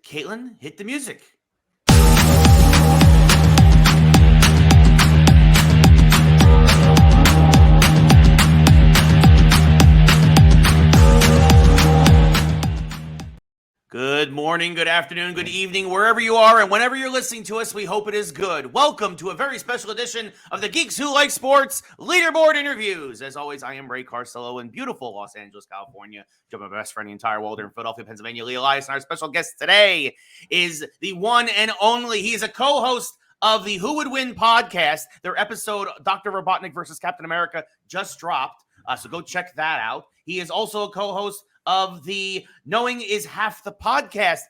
Caitlin, hit the music. Good morning, good afternoon, good evening, wherever you are and whenever you're listening to us, we hope it is good. Welcome to a very special edition of the Geeks Who Like Sports Leaderboard Interviews. As always, I am Ray Carcello in beautiful Los Angeles, California. Joined by my best friend in the entire world in Philadelphia, Pennsylvania, Lee Elias. And our special guest today is the one and only. He is a co-host of the Who Would Win podcast. Their episode, Dr. Robotnik versus Captain America, just dropped. So go check that out. He is also a co-host of the Knowing is Half the podcast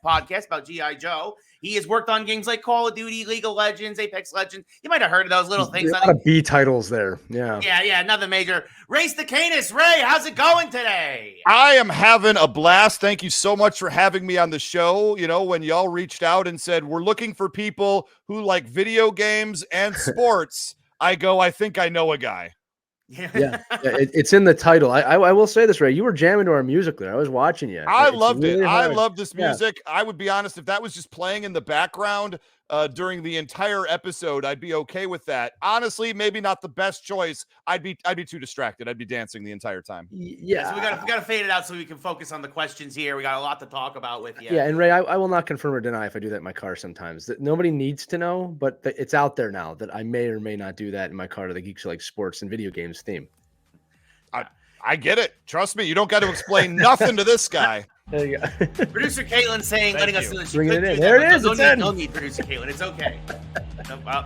about G.I. Joe. He has worked on games like Call of Duty, League of Legends, Apex Legends. You might have heard of those little things. A lot of B titles there. Yeah, nothing major. Ray Stakenas. Ray, how's it going today? I am having a blast. Thank you so much for having me on the show. You know, when y'all reached out and said, we're looking for people who like video games and sports, I think I know a guy. Yeah, it's in the title. I will say this, Ray. You were jamming to our music there. I was watching you. I loved it. I love this music. I would be honest, if that was just playing in the background during the entire episode, I'd be okay with that. Honestly, maybe not the best choice. I'd be too distracted. I'd be dancing the entire time. Yeah, so we gotta fade it out so we can focus on the questions here. We got a lot to talk about with you. Yeah, and Ray, I will not confirm or deny if I do that in my car sometimes. That nobody needs to know, but it's out there now that I may or may not do that in my car to the Geeks Who Like Sports and Video Games theme. I get it. Trust me, you don't got to explain nothing to this guy. There you go. Producer Caitlin saying, letting us know that she Bring could it in. do There that, it is. No need, Producer Caitlin. It's okay. All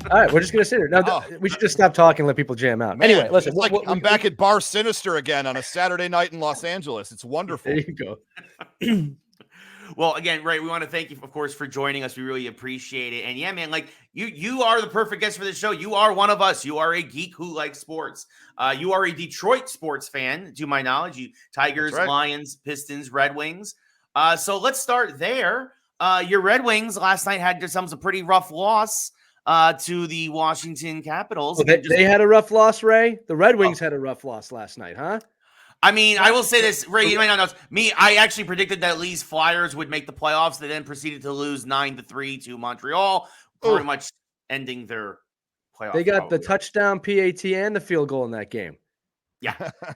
right, we're just gonna sit here now. We should just stop talking and let people jam out. Man, anyway, listen. I'm back at Bar Sinister again on a Saturday night in Los Angeles. It's wonderful. There you go. Well, again, Ray, we want to thank you, of course, for joining us. We really appreciate it. And yeah, man, like you are the perfect guest for this show. You are one of us. You are a geek who likes sports. You are a Detroit sports fan, to my knowledge. You Tigers, right. Lions, Pistons, Red Wings. So let's start there. Your Red Wings last night had themselves a pretty rough loss to the Washington Capitals. Well, they had a rough loss, Ray. The Red Wings had a rough loss last night, huh? I mean, I will say this, Ray, you might not know. Me, I actually predicted that Lee's Flyers would make the playoffs. They then proceeded to lose 9-3 to Montreal, pretty much ending their playoff. They got the touchdown, PAT, and the field goal in that game. Yeah,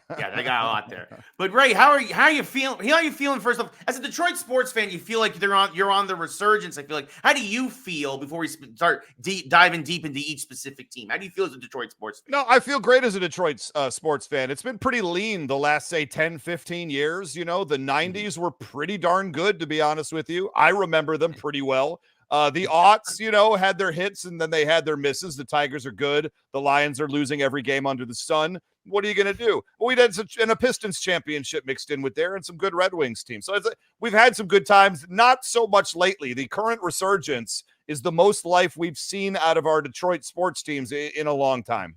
they got a lot there. But Ray, how are you feeling? How are you feeling? First off, as a Detroit sports fan, you feel like you're on the resurgence. I feel like, how do you feel before we start diving deep into each specific team? How do you feel as a Detroit sports fan? No, I feel great as a Detroit sports fan. It's been pretty lean the last, say, 10, 15 years. You know, the 90s were pretty darn good, to be honest with you. I remember them pretty well. The aughts, had their hits and then they had their misses. The Tigers are good. The Lions are losing every game under the sun. What are you going to do? Well, we had a Pistons championship mixed in with there and some good Red Wings teams. So we've had some good times, not so much lately. The current resurgence is the most life we've seen out of our Detroit sports teams in a long time.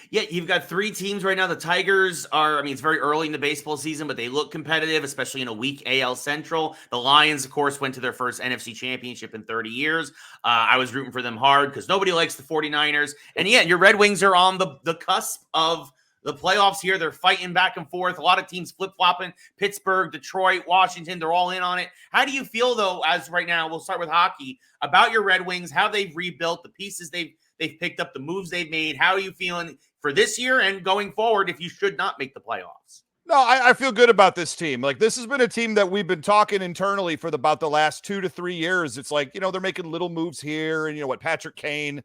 Yeah, you've got three teams right now. The Tigers it's very early in the baseball season, but they look competitive, especially in a weak AL Central. The Lions, of course, went to their first NFC championship in 30 years. I was rooting for them hard because nobody likes the 49ers. And yeah, your Red Wings are on the cusp of the playoffs here. They're fighting back and forth. A lot of teams flip-flopping. Pittsburgh, Detroit, Washington, they're all in on it. How do you feel, though, as right now, we'll start with hockey, about your Red Wings, how they've rebuilt, the pieces they've picked up, the moves they've made? How are you feeling for this year and going forward if you should not make the playoffs? No, I feel good about this team. Like, this has been a team that we've been talking internally for about the last 2 to 3 years. It's like, they're making little moves here. And Patrick Kane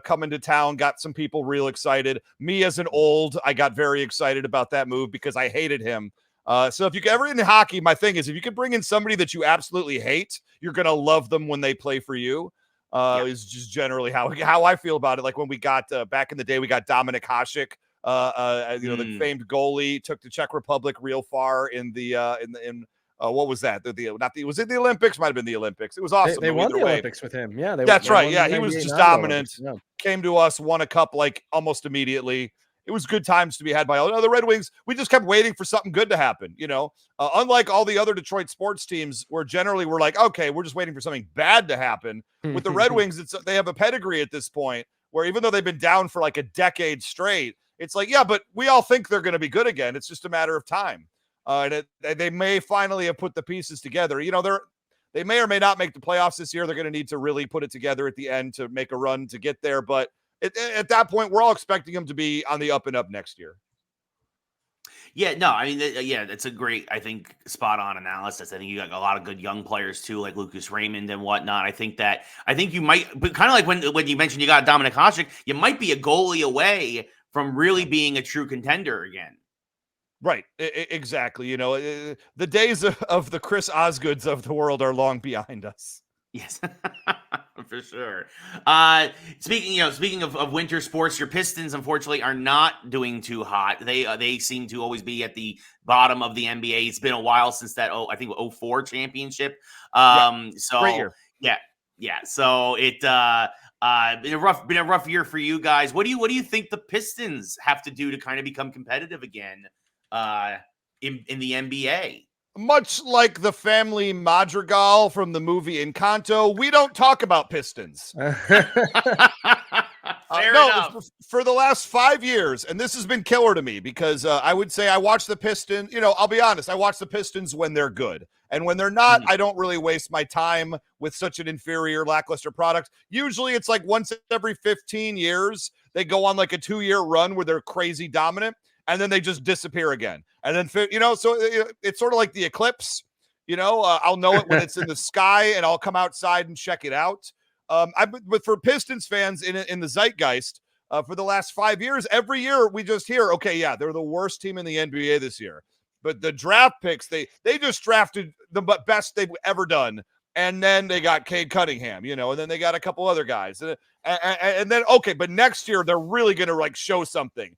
coming to town got some people real excited. Me as an old, I got very excited about that move because I hated him. So if you ever in hockey, my thing is if you can bring in somebody that you absolutely hate, you're going to love them when they play for you. Is just generally how I feel about it. Like when we got back in the day, we got Dominik Hasek. The famed goalie, took the Czech Republic real far in what was that? Was it the Olympics? Might have been the Olympics. It was awesome. They won the Olympics with him. Yeah, that's right. Yeah, he was just dominant. Yeah. Came to us, won a cup like almost immediately. It was good times to be had by all the Red Wings. We just kept waiting for something good to happen. Unlike all the other Detroit sports teams, where generally we're like, okay, we're just waiting for something bad to happen. With the Red Wings, they have a pedigree at this point where even though they've been down for like a decade straight, it's like, yeah, but we all think they're going to be good again. It's just a matter of time. And they may finally have put the pieces together. They may or may not make the playoffs this year. They're going to need to really put it together at the end to make a run to get there. But at that point, we're all expecting them to be on the up and up next year. Yeah, no, I mean, yeah, that's a great, I think, spot on analysis. I think you got a lot of good young players too, like Lucas Raymond and whatnot. I think you might, but kind of like when you mentioned you got Dominic Hasek, you might be a goalie away from really being a true contender again. Right, exactly. You know, the days of the Chris Osgoods of the world are long behind us. Yes, for sure. Speaking of winter sports, your Pistons unfortunately are not doing too hot. They seem to always be at the bottom of the NBA. It's been a while since that I think 04 championship. So great year. Yeah. So it been a rough year for you guys. What do you think the Pistons have to do to kind of become competitive again in the NBA? Much like the family Madrigal from the movie Encanto, we don't talk about Pistons. Fair enough. For the last 5 years, and this has been killer to me because I would say I watch the Pistons. You know, I'll be honest, I watch the Pistons when they're good. And when they're not, I don't really waste my time with such an inferior, lackluster product. Usually it's like once every 15 years, they go on like a 2-year run where they're crazy dominant. And then they just disappear again. And then, you know, so it's sort of like the eclipse, you know, I'll know it when it's in the sky and I'll come outside and check it out. But for Pistons fans in the zeitgeist for the last 5 years, every year we just hear, okay, yeah, they're the worst team in the NBA this year. But the draft picks, they just drafted the best they've ever done. And then they got Cade Cunningham, you know, and then they got a couple other guys. And then, okay, but next year they're really going to like show something.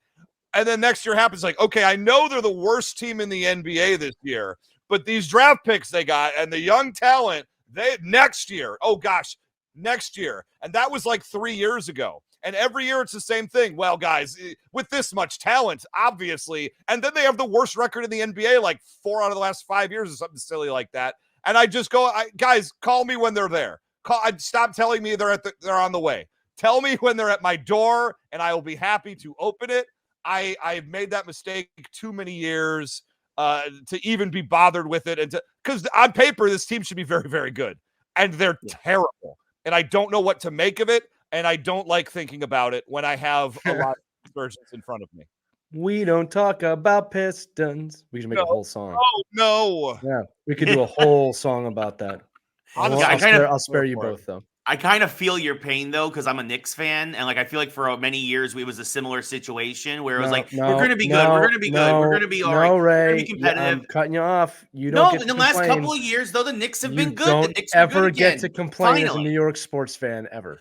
And then next year happens like, okay, I know they're the worst team in the NBA this year, but these draft picks they got and the young talent, next year. And that was like 3 years ago. And every year it's the same thing. Well, guys, with this much talent, obviously, and then they have the worst record in the NBA, like 4 out of the last 5 years or something silly like that. And I just go, guys, call me when they're there. Stop telling me they're on the way. Tell me when they're at my door and I will be happy to open it. I've made that mistake too many years to even be bothered with it. And because on paper, this team should be very, very good. And they're terrible. And I don't know what to make of it. And I don't like thinking about it when I have a lot of aspersions in front of me. We don't talk about Pistons. We should make a whole song. Oh, no. Yeah, we could do a whole song about that. I'll spare you both, though. I kind of feel your pain though, because I'm a Knicks fan, and like I feel like for many years it was a similar situation where it was we're going to be good, we're going to be good, we're going to be all right, Ray, we're going to be competitive. I'm cutting you off. You don't. No, in the last couple of years though, the Knicks have been good. Don't the Knicks ever get to complain Finally. as a New York sports fan ever.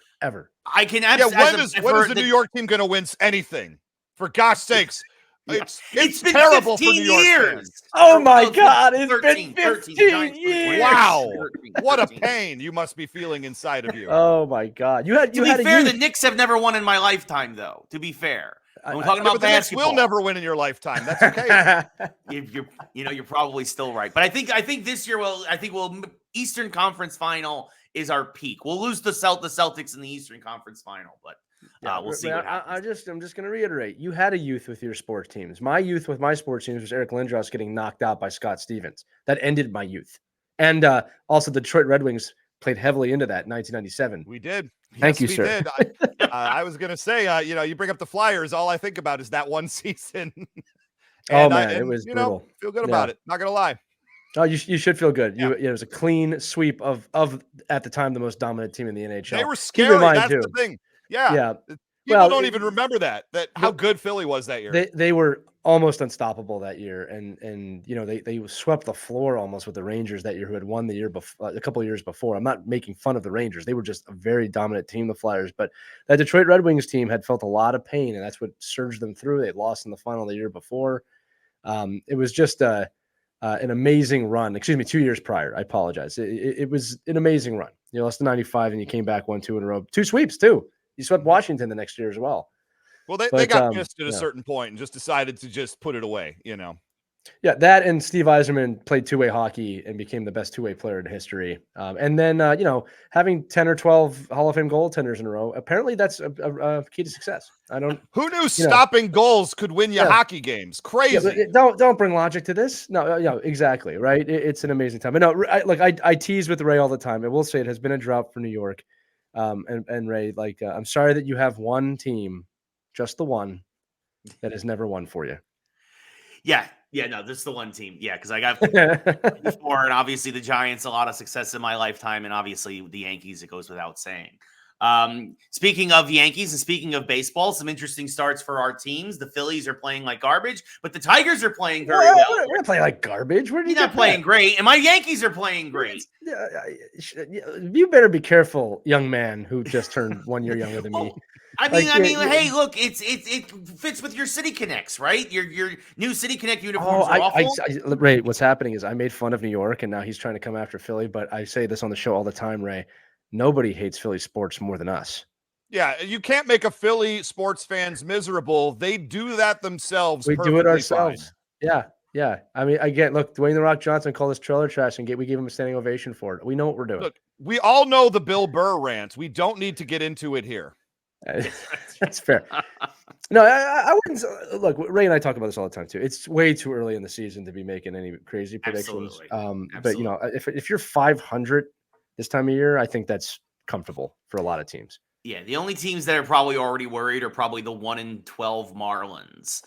I can absolutely. When is the New York team going to win anything? For gosh sakes. It's been terrible 15 for New York years. fans. Oh my God, it's been 15 years. Wow, what a pain you must be feeling inside of you. Oh my God, to be fair, the Knicks have never won in my lifetime, though. To be fair, I'm talking about the Knicks basketball. will never win in your lifetime. That's okay. You're probably still right, but I think this year Eastern Conference Final is our peak. We'll lose the Celtics in the Eastern Conference Final, but. We'll see. I'm just going to reiterate. You had a youth with your sports teams. My youth with my sports teams was Eric Lindros getting knocked out by Scott Stevens. That ended my youth. And also, the Detroit Red Wings played heavily into that in 1997. We did. Thank you, we sir. Did. I was going to say, you bring up the Flyers. All I think about is that one season. It was brutal. Feel good about it. Not going to lie. Oh, you should feel good. Yeah. It was a clean sweep of at the time the most dominant team in the NHL. They were scary. That's the thing. Yeah. People don't even remember that how good Philly was that year. They were almost unstoppable that year, and they swept the floor almost with the Rangers that year, who had won the year before, a couple of years before. I'm not making fun of the Rangers; they were just a very dominant team, the Flyers. But that Detroit Red Wings team had felt a lot of pain, and that's what surged them through. They lost in the final the year before. It was just an amazing run. 2 years prior. I apologize. It was an amazing run. You lost to 95, and you came back 1-2 in a row, 2 sweeps too. You swept Washington the next year as well. Well, they got pissed at a certain point and just decided to just put it away, Yeah, that and Steve Yzerman played two-way hockey and became the best two-way player in history. And then, having 10 or 12 Hall of Fame goaltenders in a row, apparently that's a key to success. Who knew stopping goals could win you hockey games? Crazy. Yeah, don't bring logic to this. No, exactly, right? It's an amazing time. But no, I tease with Ray all the time. I will say it has been a drought for New York. And Ray, I'm sorry that you have one team, just the one, that has never won for you. Yeah, no, this is the one team. Yeah, because I got before, and obviously the Giants, a lot of success in my lifetime, and obviously the Yankees, it goes without saying. Speaking of Yankees and speaking of baseball, some interesting starts for our teams. The Phillies are playing like garbage, but the Tigers are playing very well. We're not playing like garbage. We're not playing great, and my Yankees are playing great. You better be careful, young man who just turned 1 year younger than me. I mean, hey, look, it fits with your City Connects, right? Your new City Connect uniforms are awful. Ray, what's happening is I made fun of New York, and now he's trying to come after Philly. But I say this on the show all the time, Ray. Nobody hates Philly sports more than us. Yeah, you can't make a Philly sports fans miserable. They do that themselves. We do it ourselves. Fine. Yeah. I mean, again, look, Dwayne "The Rock" Johnson called us trailer trash, and we gave him a standing ovation for it. We know what we're doing. Look, we all know the Bill Burr rant. We don't need to get into it here. That's fair. No, I wouldn't. Look, Ray and I talk about this all the time too. It's way too early in the season to be making any crazy predictions. Absolutely. But if you're 500 this time of year, I think that's comfortable for a lot of teams. Yeah, the only teams that are probably already worried are probably the 1-12 Marlins.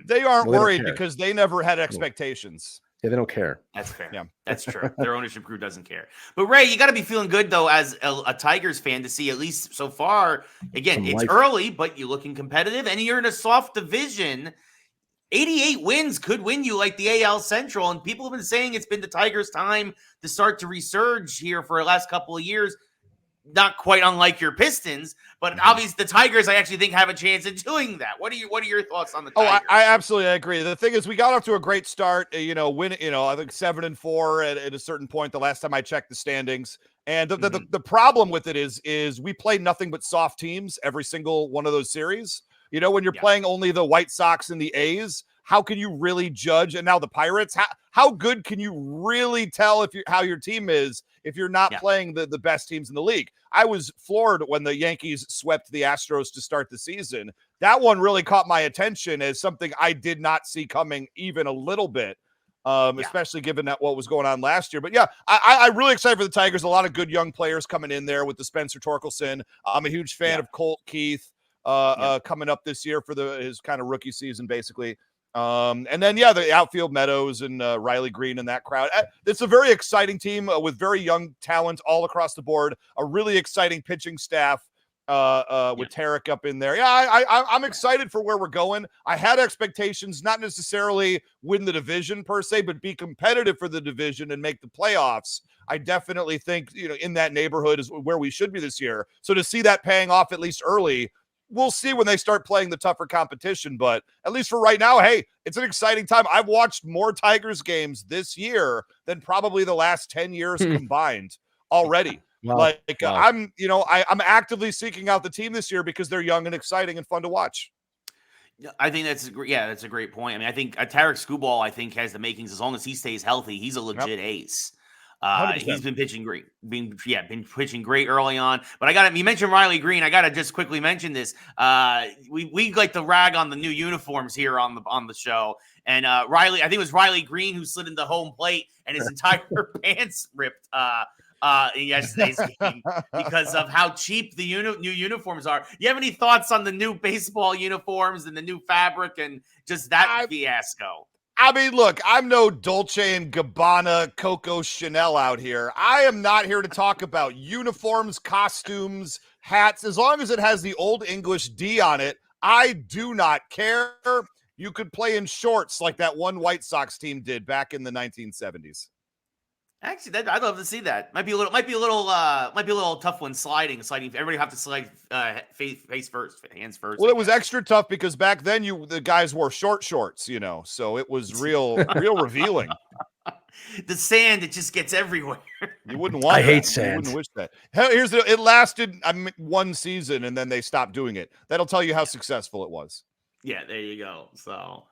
They aren't worried because they never had expectations. Yeah, they don't care. That's fair. Yeah, that's true. Their ownership group doesn't care. But Ray, you got to be feeling good though, as a Tigers fan, to see at least so far. Again, it's early, but you're looking competitive, and you're in a soft division. 88 wins could win you like the AL Central, and people have been saying it's been the Tigers' time to start to resurge here for the last couple of years. Not quite unlike your Pistons, but obviously the Tigers, I actually think, have a chance at doing that. What are your thoughts on the Tigers? I absolutely agree. The thing is, we got off to a great start. I think 7-4 at a certain point. The last time I checked the standings, and the problem with it is we play nothing but soft teams every single one of those series. When you're playing only the White Sox and the A's, how can you really judge? And now the Pirates, how good can you really tell how your team is if you're not playing the best teams in the league? I was floored when the Yankees swept the Astros to start the season. That one really caught my attention as something I did not see coming even a little bit, especially given that what was going on last year. But yeah, I'm really excited for the Tigers. A lot of good young players coming in there with the Spencer Torkelson. I'm a huge fan of Colt Keith coming up this year for his kind of rookie season, basically. And then, the outfield Meadows and Riley Green and that crowd. It's a very exciting team with very young talent all across the board. A really exciting pitching staff with Tarek up in there. Yeah, I'm excited for where we're going. I had expectations, not necessarily win the division per se, but be competitive for the division and make the playoffs. I definitely think, in that neighborhood is where we should be this year. So to see that paying off at least early, we'll see when they start playing the tougher competition, but at least for right now, hey, it's an exciting time. I've watched more Tigers games this year than probably the last 10 years combined already. Wow. I'm actively seeking out the team this year because they're young and exciting and fun to watch. I think that's a great point. I mean, I think Tarek Skubal, has the makings. As long as he stays healthy, he's a legit ace. He's been pitching great, been pitching great early on. But you mentioned Riley Green. I gotta just quickly mention this. We like to rag on the new uniforms here on the show. And Riley, I think it was Riley Green who slid into home plate and his entire pants ripped in yesterday's game because of how cheap the new uniforms are. You have any thoughts on the new baseball uniforms and the new fabric and just that fiasco? I mean, look, I'm no Dolce & Gabbana, Coco Chanel out here. I am not here to talk about uniforms, costumes, hats. As long as it has the Old English D on it, I do not care. You could play in shorts like that one White Sox team did back in the 1970s. Actually, I'd love to see that. Might be a little tough one sliding. Everybody have to slide face first, hands first. Well, it was extra tough because back then the guys wore short shorts, so it was real revealing. The sand, it just gets everywhere. You wouldn't want. I hate sand. You wouldn't wish that. It lasted one season and then they stopped doing it. That'll tell you how successful it was. Yeah, there you go. So.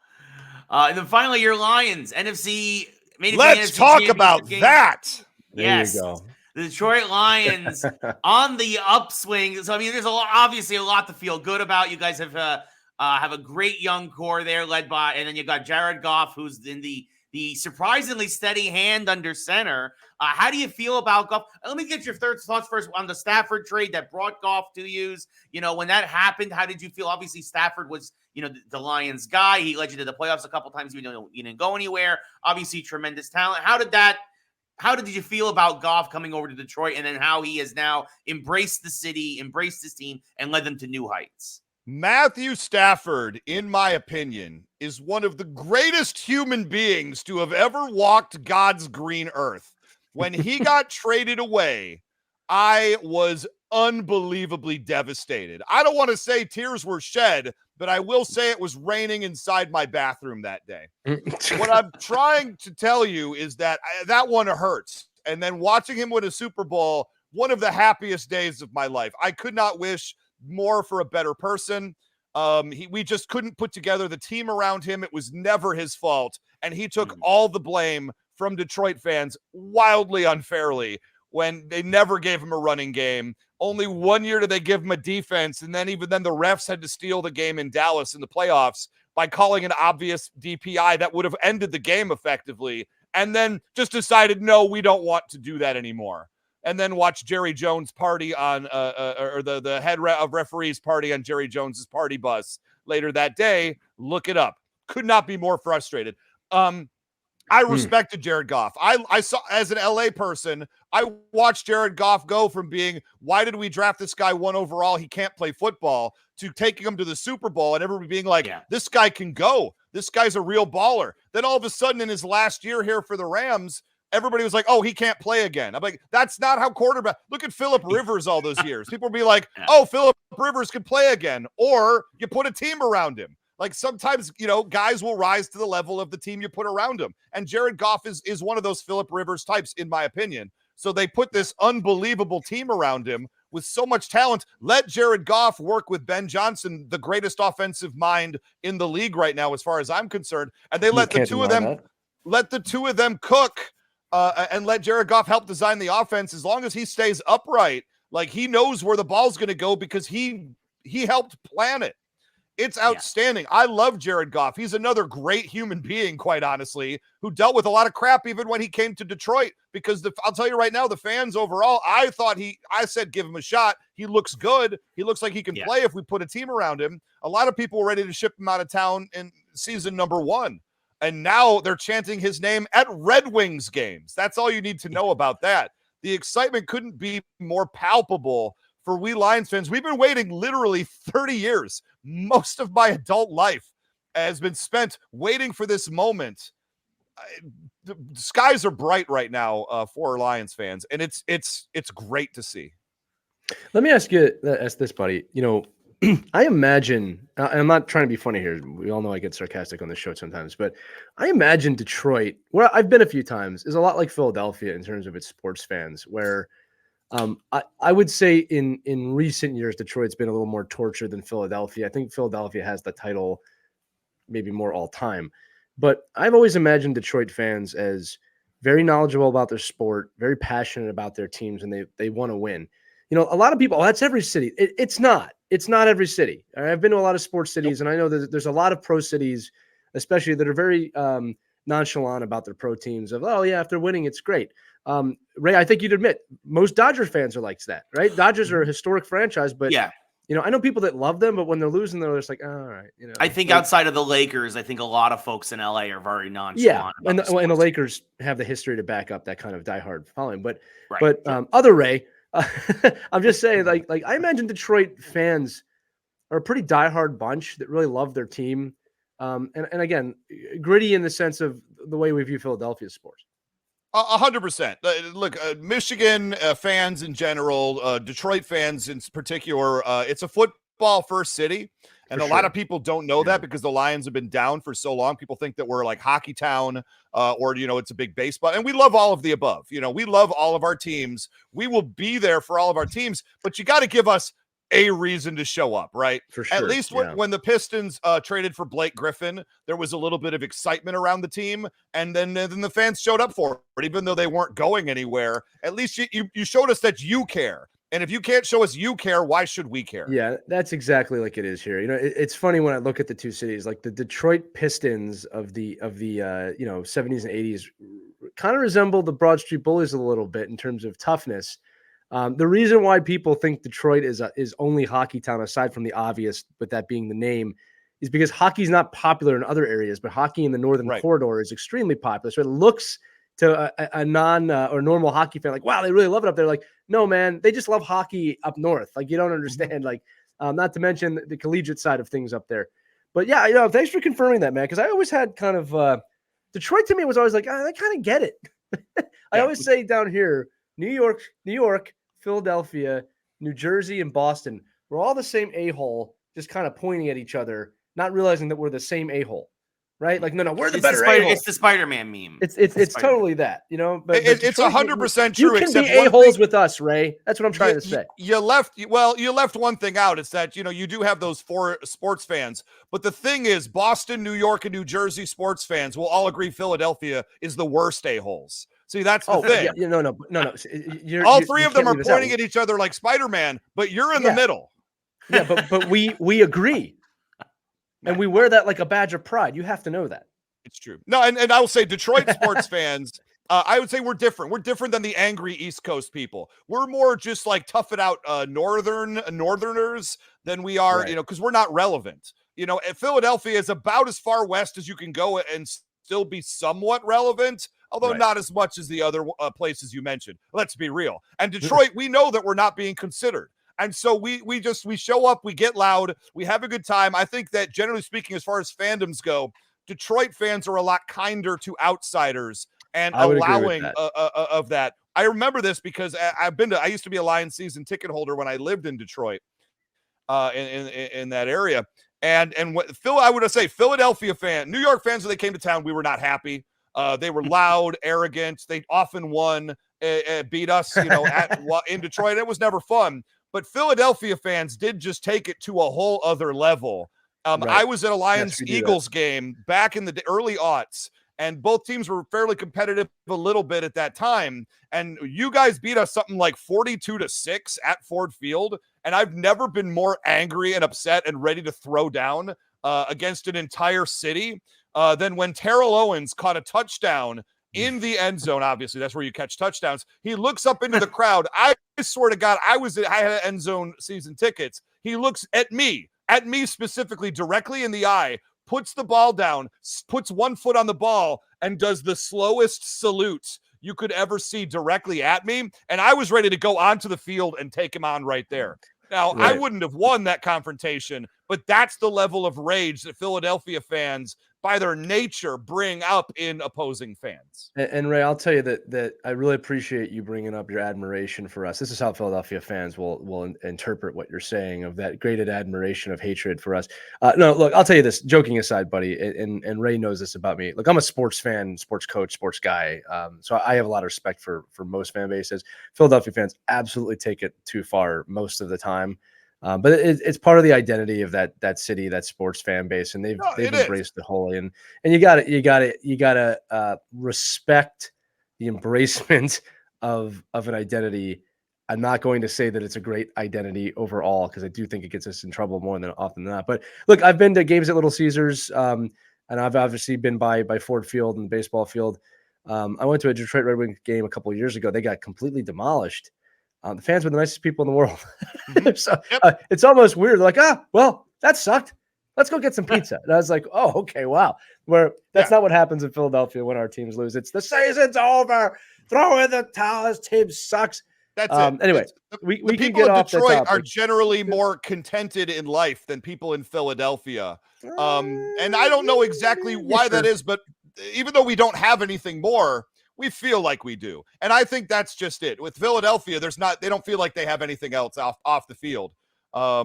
And then finally, your Lions, NFC made it to the Let's NFC talk Championship about game. that. There Yes. you go. The Detroit Lions on the upswing. So, I mean, there's obviously a lot to feel good about. You guys have a great young core there led by, and then you got Jared Goff, who's in the surprisingly steady hand under center. How do you feel about Goff? Let me get your thoughts first on the Stafford trade that brought Goff to use. When that happened, how did you feel? Obviously, Stafford was, the Lions guy. He led you to the playoffs a couple times, even though you didn't go anywhere. Obviously, tremendous talent. How did you feel about Goff coming over to Detroit, and then how he has now embraced the city, embraced his team, and led them to new heights? Matthew Stafford, in my opinion, is one of the greatest human beings to have ever walked God's green earth. When he got traded away, I was unbelievably devastated. I don't want to say tears were shed, but I will say it was raining inside my bathroom that day. What I'm trying to tell you is that that one hurts. And then watching him win a Super Bowl, one of the happiest days of my life. I could not wish more for a better person. We just couldn't put together the team around him. It was never his fault. And he took all the blame from Detroit fans wildly unfairly when they never gave him a running game. Only 1 year did they give him a defense. And then even then the refs had to steal the game in Dallas in the playoffs by calling an obvious DPI that would have ended the game effectively. And then just decided, no, we don't want to do that anymore. And then watch Jerry Jones party on, or the head of referees party on Jerry Jones's party bus later that day. Look it up. Could not be more frustrated. I respected Jared Goff. I saw, as an LA person, I watched Jared Goff go from being, why did we draft this guy 1 overall? He can't play football, to taking him to the Super Bowl and everybody being like, this guy can go. This guy's a real baller. Then all of a sudden in his last year here for the Rams, everybody was like, oh, he can't play again. I'm like, that's not how quarterback. Look at Phillip Rivers all those years. People will be like, oh, Phillip Rivers can play again. Or you put a team around him. Like sometimes, guys will rise to the level of the team you put around him. And Jared Goff is one of those Phillip Rivers types, in my opinion. So they put this unbelievable team around him with so much talent. Let Jared Goff work with Ben Johnson, the greatest offensive mind in the league right now, as far as I'm concerned. And they let the two of them cook. And let Jared Goff help design the offense as long as he stays upright. Like he knows where the ball's going to go because he helped plan it. It's outstanding. I love Jared Goff. He's another great human being, quite honestly, who dealt with a lot of crap even when he came to Detroit. Because I'll tell you right now, the fans overall, I said give him a shot. He looks good. He looks like he can play if we put a team around him. A lot of people were ready to ship him out of town in season number 1. And now they're chanting his name at Red Wings games. That's all you need to know about that. The excitement couldn't be more palpable for we Lions fans. We've been waiting literally 30 years. Most of my adult life has been spent waiting for this moment. The skies are bright right now for Lions fans, and it's great to see. Let me ask this, buddy. I imagine, and I'm not trying to be funny here. We all know I get sarcastic on the show sometimes, but I imagine Detroit, where I've been a few times, is a lot like Philadelphia in terms of its sports fans, where I would say in recent years, Detroit's been a little more tortured than Philadelphia. I think Philadelphia has the title maybe more all time, but I've always imagined Detroit fans as very knowledgeable about their sport, very passionate about their teams, and they want to win. A lot of people, that's every city. It's not every city. I've been to a lot of sports cities, and I know that there's a lot of pro cities, especially that are very nonchalant about their pro teams of, oh yeah, if they're winning, it's great. Ray, I think you'd admit most Dodger fans are like that, right? Dodgers are a historic franchise, but I know people that love them, but when they're losing, they're just like, oh, all right. I think outside of the Lakers, I think a lot of folks in LA are very nonchalant. Yeah, and the Lakers have the history to back up that kind of diehard following. But other Ray, I'm just saying, like I imagine Detroit fans are a pretty diehard bunch that really love their team, and again, gritty in the sense of the way we view Philadelphia sports. 100%. Look, Michigan fans in general, Detroit fans in particular, it's a football first city. And a lot of people don't know that because the Lions have been down for so long. People think that we're like hockey town or, it's a big baseball. And we love all of the above. We love all of our teams. We will be there for all of our teams. But you got to give us a reason to show up, right? For sure. At least when the Pistons traded for Blake Griffin, there was a little bit of excitement around the team, and then the fans showed up for it, even though they weren't going anywhere. At least you showed us that you care. And if you can't show us you care, why should we care? Yeah, that's exactly like it is here. It's funny when I look at the two cities, like the Detroit Pistons of the 70s and 80s kind of resemble the Broad Street Bullies a little bit in terms of toughness. The reason why people think Detroit is only hockey town, aside from the obvious, with that being the name, is because hockey's not popular in other areas, but hockey in the Northern Corridor is extremely popular. So it looks to a non or normal hockey fan like, wow, they really love it up there. Like, no, man, they just love hockey up north. Like, you don't understand. Like, not to mention the collegiate side of things up there. But yeah, thanks for confirming that, man. Because I always had kind of Detroit to me was always like, I kind of get it. I always say down here, New York, Philadelphia, New Jersey, and Boston, we're all the same a-hole, just kind of pointing at each other, not realizing that we're the same a-hole. Right? Like, no, we're the better a-hole. It's the Spider-Man meme. It's totally that, But it's 100% true. You can be a-holes with us, Ray. That's what I'm trying to say. You left one thing out. It's that, you do have those 4 sports fans. But the thing is, Boston, New York, and New Jersey sports fans will all agree Philadelphia is the worst a-holes. See, that's the thing. Yeah, no. All three of them are pointing at each other like Spider-Man, but you're in the middle. Yeah, but we agree. And we wear that like a badge of pride. You have to know that. It's true. No, and I will say Detroit sports fans, I would say we're different. We're different than the angry East Coast people. We're more just like tough it out Northerners than we are, because we're not relevant. Philadelphia is about as far west as you can go and still be somewhat relevant, although not as much as the other places you mentioned. Let's be real. And Detroit, we know that we're not being considered. And so we show up, we get loud, we have a good time. I think that generally speaking, as far as fandoms go, Detroit fans are a lot kinder to outsiders and allowing of that. I remember this because I used to be a Lions season ticket holder when I lived in Detroit, in that area. And I would say Philadelphia New York fans, when they came to town, we were not happy. They were loud, arrogant. They often won, beat us, in Detroit. It was never fun. But Philadelphia fans did just take it to a whole other level. I was at a Lions-Eagles game back in the early aughts, and both teams were fairly competitive a little bit at that time. And you guys beat us something like 42-6 at Ford Field. And I've never been more angry and upset and ready to throw down against an entire city than when Terrell Owens caught a touchdown in the end zone. Obviously, that's where you catch touchdowns. He looks up into the crowd. I swear to God, I had end zone season tickets. He looks at me specifically directly in the eye, puts the ball down, puts one foot on the ball, and does the slowest salute you could ever see directly at me. And I was ready to go onto the field and take him on right there. Now, I wouldn't have won that confrontation, but that's the level of rage that Philadelphia fans, by their nature, bring up in opposing fans. And Ray, I'll tell you that I really appreciate you bringing up your admiration for us. This is how Philadelphia fans will interpret what you're saying, of that graded admiration of hatred for us. No, look, I'll tell you this, joking aside, buddy, and Ray knows this about me. Look, I'm a sports fan, sports coach, sports guy. So I have a lot of respect for most fan bases. Philadelphia fans absolutely take it too far most of the time. But it's part of the identity of that city, that sports fan base, and they've embraced it wholly. And you gotta respect the embracement of an identity. I'm not going to say that it's a great identity overall, because I do think it gets us in trouble more than often than not. But look, I've been to games at Little Caesars, and I've obviously been by Ford Field and the baseball field. I went to a Detroit Red Wings game a couple of years ago. They got completely demolished. The fans were the nicest people in the world. So it's almost weird. They're like, well, that sucked. Let's go get some pizza. And I was like, oh, okay, wow. Where that's not what happens in Philadelphia when our teams lose. It's the season's over. Throw in the towel. This team sucks. That's it. Anyway, we can get off Detroit the are generally more contented in life than people in Philadelphia. And I don't know exactly why that is, but even though we don't have anything more, we feel like we do. And I think that's just it. With Philadelphia, they don't feel like they have anything else off the field.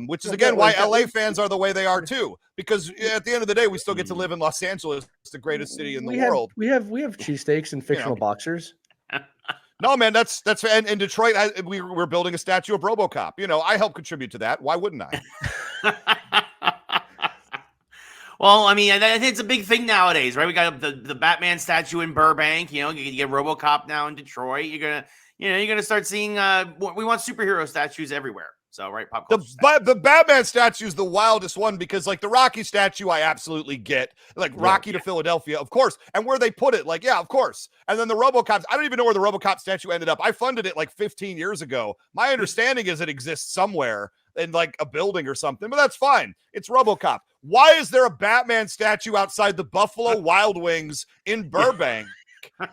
Which is again why LA fans are the way they are too. Because at the end of the day, we still get to live in Los Angeles, the greatest city in the world. We have cheesesteaks and fictional boxers. No, man, that's and in Detroit, we're building a statue of RoboCop. You know, I help contribute to that. Why wouldn't I? Well, I mean, I think it's a big thing nowadays, right? We got the Batman statue in Burbank. You know, you get RoboCop now in Detroit. You're gonna start seeing. We want superhero statues everywhere. So, right, pop culture. The Batman statue is the wildest one because, like, the Rocky statue, I absolutely get. Like, Rocky to Philadelphia, of course. And where they put it, like, yeah, of course. And then the RoboCop, I don't even know where the RoboCop statue ended up. I funded it like 15 years ago. My understanding is it exists somewhere in like a building or something, but that's fine. It's RoboCop. Why is there a Batman statue outside the Buffalo Wild Wings in Burbank?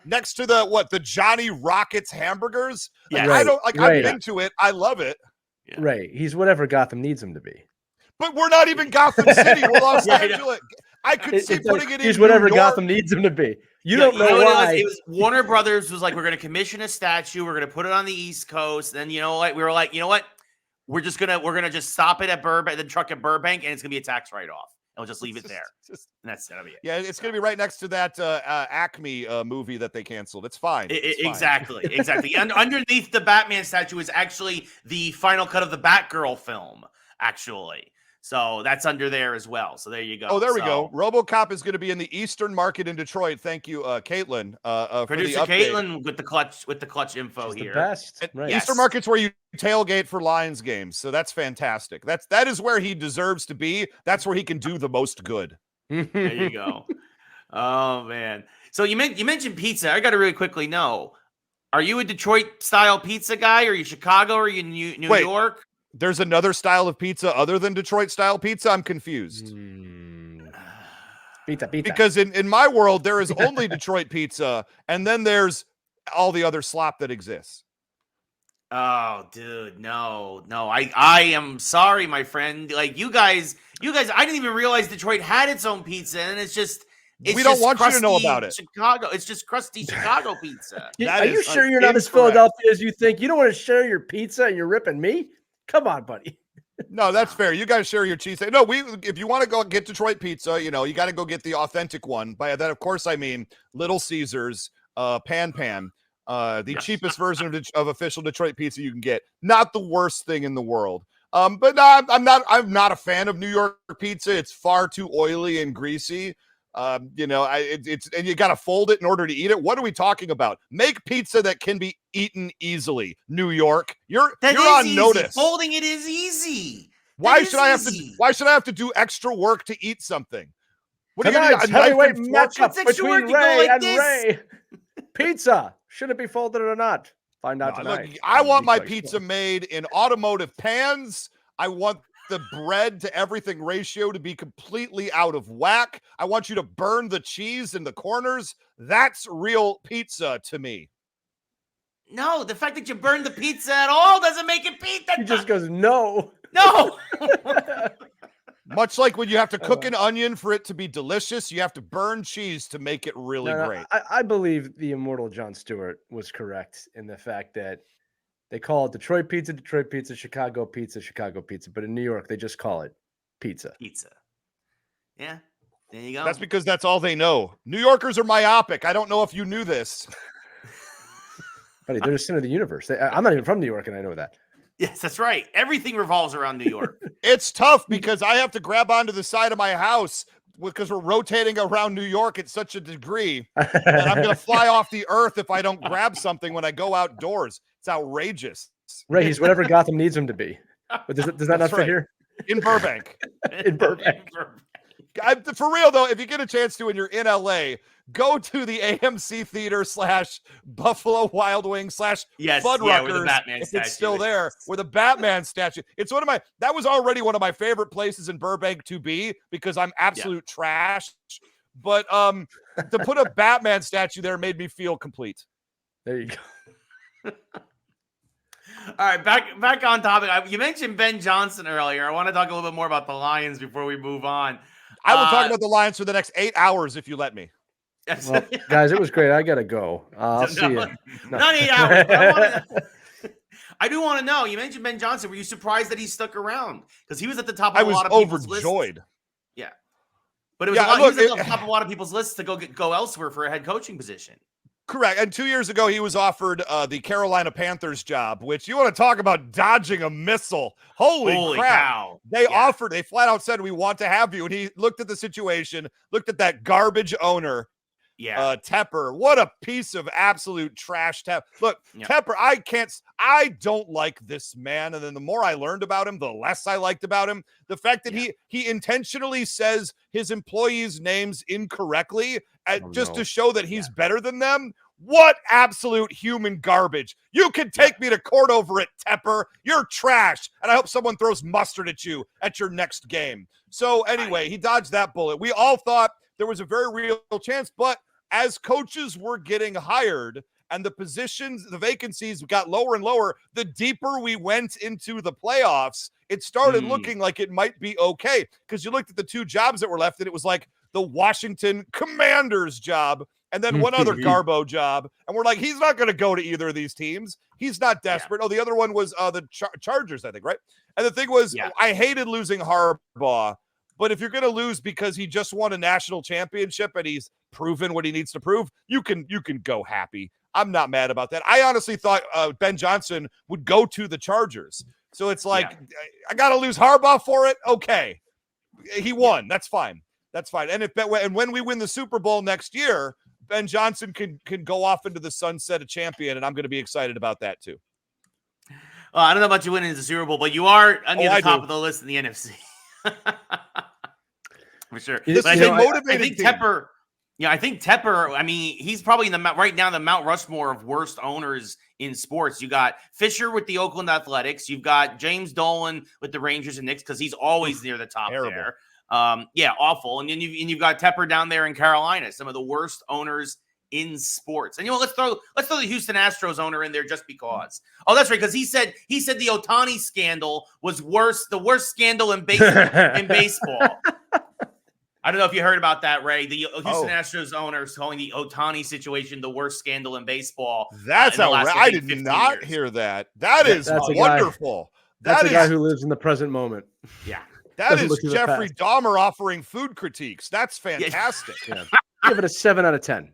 Next to the Johnny Rockets hamburgers? Like, Yeah, I've been to it. I love it. Yeah. Right. He's whatever Gotham needs him to be. But we're not even Gotham City. We're Los Angeles. I could see putting it in He's whatever New York. Gotham needs him to be. You don't know why. It was Warner Brothers was like, we're going to commission a statue. We're going to put it on the East Coast. Then, you know what? We were like, you know what? We're going to just stop it at Burbank, the truck at Burbank, and it's going to be a tax write-off. And we'll just leave it there. And that'll be it. Yeah, it's going to be right next to that Acme movie that they canceled. It's fine. Exactly. And underneath the Batman statue is actually the final cut of the Batgirl film, actually. So that's under there as well. So there you go. Oh, there we go. RoboCop is going to be in the Eastern Market in Detroit. Thank you, Caitlin. Producer Caitlin with the clutch info She's here. The best. Right. Eastern Market's where you tailgate for Lions games. So that's fantastic. That is where he deserves to be. That's where he can do the most good. There you go. Oh man. So you mentioned pizza. I got to really quickly know: are you a Detroit style pizza guy? Are you Chicago? Or are you New York? There's another style of pizza other than Detroit style pizza. I'm confused. Pizza. Because in my world, there is only Detroit pizza, and then there's all the other slop that exists. Oh, dude, no. I am sorry, my friend. Like you guys, I didn't even realize Detroit had its own pizza, and we don't want you to know about it. Chicago, it's just crusty Chicago pizza. Are you sure you're not as Philadelphia as you think? You don't want to share your pizza and you're ripping me? Come on, buddy. No, that's fair. You guys share your cheese. No, if you want to go get Detroit pizza, you got to go get the authentic one. By that, of course, I mean Little Caesars, Pan, the cheapest version of official Detroit pizza you can get. Not the worst thing in the world. But no, I'm not a fan of New York pizza. It's far too oily and greasy. It's and you got to fold it in order to eat it. What are we talking about? Make pizza that can be eaten easily. New York, you're on easy. notice. Folding it is easy. Why should I have to do extra work to eat something? What are you going to do? Heavyweight matchup between Ray and this? Ray. Pizza. Should it be folded or not? Find out tonight. Look, I want my pizza made in automotive pans. I want the bread to everything ratio to be completely out of whack. I want you to burn the cheese in the corners. That's real pizza to me. No, the fact that you burn the pizza at all doesn't make it pizza. He just goes, no. Much like when you have to cook an onion for it to be delicious, you have to burn cheese to make it really great. I believe the immortal Jon Stewart was correct in the fact that they call it Detroit pizza, Chicago pizza. But in New York, they just call it pizza. Yeah, there you go. That's because that's all they know. New Yorkers are myopic. I don't know if you knew this. Buddy, they're the center of the universe. I'm not even from New York, and I know that. Yes, that's right. Everything revolves around New York. It's tough because I have to grab onto the side of my house because we're rotating around New York at such a degree that I'm going to fly off the earth if I don't grab something when I go outdoors. It's outrageous. Ray, he's whatever Gotham needs him to be. But does that not fit here? In Burbank. In Burbank. For real, though, if you get a chance to and you're in LA, go to the AMC Theater / Buffalo Wild Wings / Fuddruckers, if it's still there, where the Batman statue. It's that was already one of my favorite places in Burbank to be because I'm absolute trash. But to put a Batman statue there made me feel complete. There you go. All right, back on topic. You mentioned Ben Johnson earlier. I want to talk a little bit more about the Lions before we move on. I will talk about the Lions for the next 8 hours if you let me. Well, guys, it was great. I got to go. I'll see you. Not 8 hours. I do want to know. You mentioned Ben Johnson. Were you surprised that he stuck around? Because he was at the top of a lot of people's lists. I was overjoyed. Yeah. But it was he was at the top of a lot of people's lists to go elsewhere for a head coaching position. Correct. And 2 years ago, he was offered the Carolina Panthers job, which you want to talk about dodging a missile. Holy crap. Cow. They flat out said, we want to have you. And he looked at the situation, looked at that garbage owner, Tepper. What a piece of absolute trash. Look, Tepper, I don't like this man. And then the more I learned about him, the less I liked about him. The fact that he intentionally says his employees' names incorrectly to show that he's better than them. What absolute human garbage. You can take me to court over it, Tepper. You're trash. And I hope someone throws mustard at you at your next game. So anyway, he dodged that bullet. We all thought there was a very real chance, but as coaches were getting hired and the vacancies got lower and lower, the deeper we went into the playoffs, it started looking like it might be okay. Because you looked at the two jobs that were left, and it was like the Washington Commanders job and then one other Garbo job. And we're like, he's not going to go to either of these teams. He's not desperate. Oh, the other one was the Chargers, I think, right? And the thing was, I hated losing Harbaugh. But if you're going to lose because he just won a national championship and he's proven what he needs to prove, you can go happy. I'm not mad about that. I honestly thought Ben Johnson would go to the Chargers. So it's like, I got to lose Harbaugh for it. Okay. He won. That's fine. That's fine. And when we win the Super Bowl next year, Ben Johnson can go off into the sunset a champion, and I'm going to be excited about that too. I don't know about you winning the Super Bowl, but you are near the top of the list in the NFC. For sure. I think Tepper. Yeah, I think Tepper, I mean, he's probably right now the Mount Rushmore of worst owners in sports. You got Fisher with the Oakland Athletics. You've got James Dolan with the Rangers and Knicks because he's always near the top there. Awful. And then you've got Tepper down there in Carolina, some of the worst owners in sports. And let's throw the Houston Astros owner in there just because. Oh, that's right, because he said the Ohtani scandal was the worst scandal in baseball. I don't know if you heard about that, Ray. The Houston Astros owner is calling the Ohtani situation the worst scandal in baseball. That's outrageous. I did not hear that. That's wonderful. That's a guy who lives in the present moment. Yeah. That is Jeffrey Dahmer offering food critiques. That's fantastic. Give it a 7 out of 10.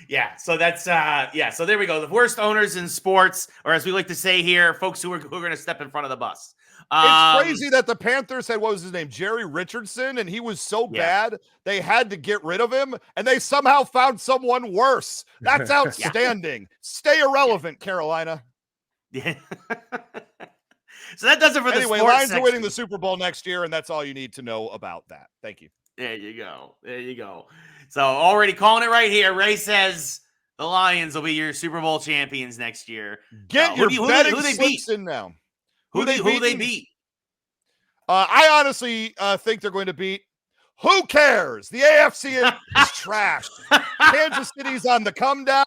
Yeah, so that's so there we go. The worst owners in sports, or as we like to say here, folks who are going to step in front of the bus. It's crazy that the Panthers had, what was his name, Jerry Richardson, and he was so bad they had to get rid of him, and they somehow found someone worse. That's outstanding. Stay irrelevant, Carolina. Yeah. So that does it for the sports Lions section. are winning the Super Bowl next year, and that's all you need to know about that. Thank you. There you go. So already calling it right here. Ray says the Lions will be your Super Bowl champions next year. Get your betting slips in now. Who they beat? I honestly think they're going to beat. Who cares? The AFC is trash. Kansas City's on the come down.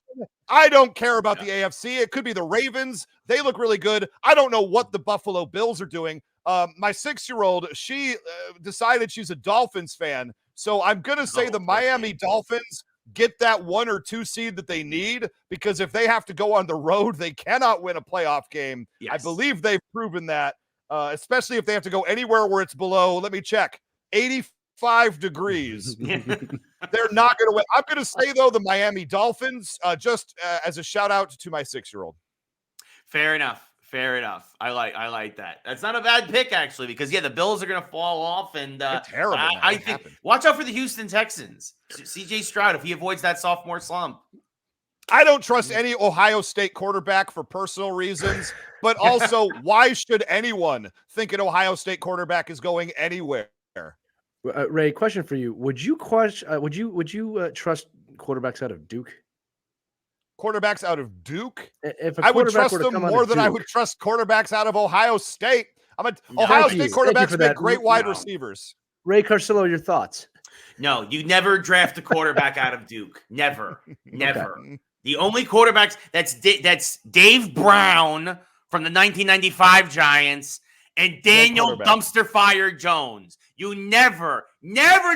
I don't care about the AFC. It could be the Ravens. They look really good. I don't know what the Buffalo Bills are doing. My 6-year-old, she decided she's a Dolphins fan. So I'm going to say the Miami Dolphins get that 1 or 2 seed that they need, because if they have to go on the road, they cannot win a playoff game. Yes. I believe they've proven that, especially if they have to go anywhere where it's below, let me check, 85 degrees. They're not going to win. I'm going to say, though, the Miami Dolphins, just as a shout out to my 6-year-old. Fair enough. I like that. That's not a bad pick, actually, because the Bills are going to fall off, and terrible. I think watch out for the Houston Texans. CJ Stroud, if he avoids that sophomore slump. I don't trust any Ohio State quarterback for personal reasons, but also, why should anyone think an Ohio State quarterback is going anywhere? Ray, question for you: would you trust quarterbacks out of Duke? Quarterbacks out of Duke? If I would trust them more than I would trust quarterbacks out of Ohio State. Ohio State quarterbacks make great wide receivers. Ray Carcillo, your thoughts? No, you never draft a quarterback out of Duke. Never. Okay. The only quarterbacks that's Dave Brown from the 1995 Giants and Daniel Dumpster Fire Jones. You never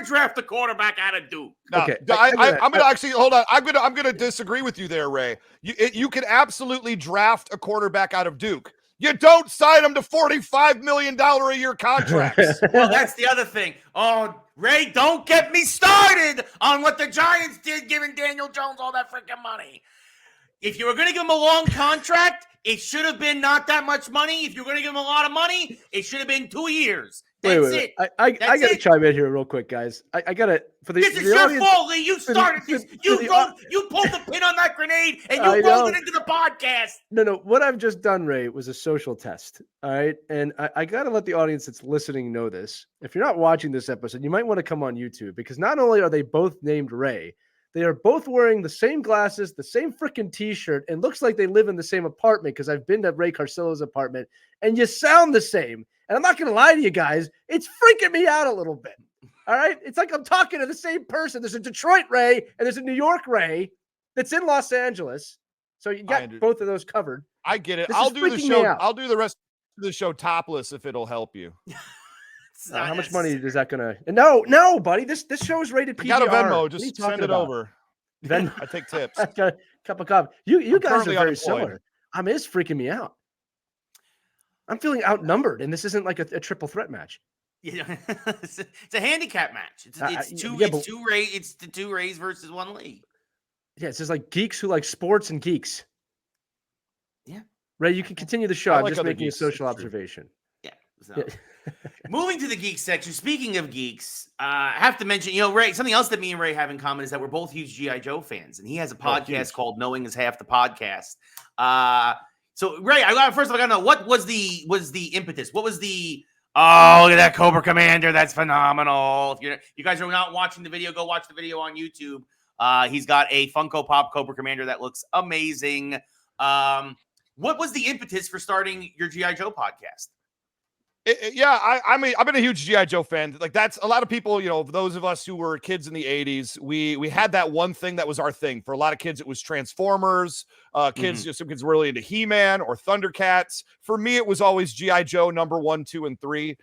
draft a quarterback out of Duke. No, okay, I'm gonna actually hold on. I'm gonna disagree with you there, Ray. You can absolutely draft a quarterback out of Duke. You don't sign them to $45 million a year contracts. Well, that's the other thing. Oh, Ray, don't get me started on what the Giants did giving Daniel Jones all that freaking money. If you were going to give him a long contract, it should have been not that much money. If you're going to give him a lot of money, it should have been 2 years. That's it. I got to chime in here real quick, guys. I got to This is your fault, Lee. You started this. You pulled the pin on that grenade and you rolled it into the podcast. No. What I've just done, Ray, was a social test. All right. And I got to let the audience that's listening know this. If you're not watching this episode, you might want to come on YouTube, because not only are they both named Ray, they are both wearing the same glasses, the same freaking t-shirt, and looks like they live in the same apartment, because I've been to Ray Carcillo's apartment, and you sound the same. And I'm not going to lie to you guys, it's freaking me out a little bit. All right? It's like I'm talking to the same person. There's a Detroit Ray and there's a New York Ray that's in Los Angeles. So you got both of those covered. I get it. I'll do the show. I'll do the rest of the show topless if it'll help you. How much money is that going to? No, buddy. This show is rated PG. I got a Venmo. Just send it over. Venmo. I take tips. I got a cup of coffee. You guys are very similar. It's freaking me out. I'm feeling outnumbered, and this isn't like a triple threat match. Yeah, it's a handicap match. It's the two Rays versus one Lee. Yeah, it's just like geeks who like sports and geeks. Yeah, Ray, you can continue the show. I'm just making a social observation. Yeah. So. Moving to the geek section. Speaking of geeks, I have to mention, Ray, something else that me and Ray have in common is that we're both huge G.I. Joe fans, and he has a podcast called Knowing Is Half the Podcast. So Ray, first of all, I gotta know, what was the impetus? What was the look at that Cobra Commander? That's phenomenal. If you guys are not watching the video, go watch the video on YouTube. He's got a Funko Pop Cobra Commander that looks amazing. What was the impetus for starting your G.I. Joe podcast? I've been a huge G.I. Joe fan. Like, that's a lot of people, those of us who were kids in the 80s, we had that one thing that was our thing. For a lot of kids, it was Transformers. Some kids were really into He-Man or Thundercats. For me, it was always G.I. Joe number 1, 2, and 3.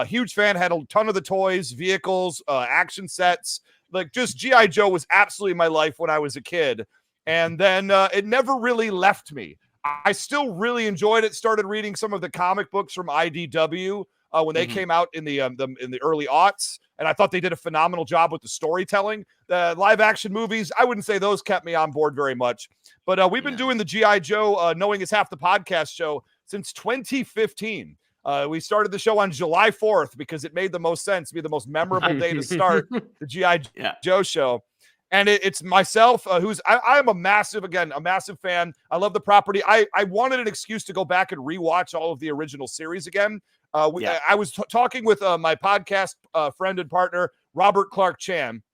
Huge fan, had a ton of the toys, vehicles, action sets. Like, just G.I. Joe was absolutely my life when I was a kid. And then it never really left me. I still really enjoyed it. Started reading some of the comic books from IDW when they came out in the early aughts, and I thought they did a phenomenal job with the storytelling. The live action movies, I wouldn't say those kept me on board very much, but we've been doing the G.I. Joe Knowing Is Half the Podcast show since 2015. We started the show on July 4th because it made the most sense to be the most memorable day to start the G.I. Joe show. And it's myself, who's I'm a massive fan. I love the property. I wanted an excuse to go back and rewatch all of the original series again. I was talking with my podcast friend and partner, Robert Clark Chan.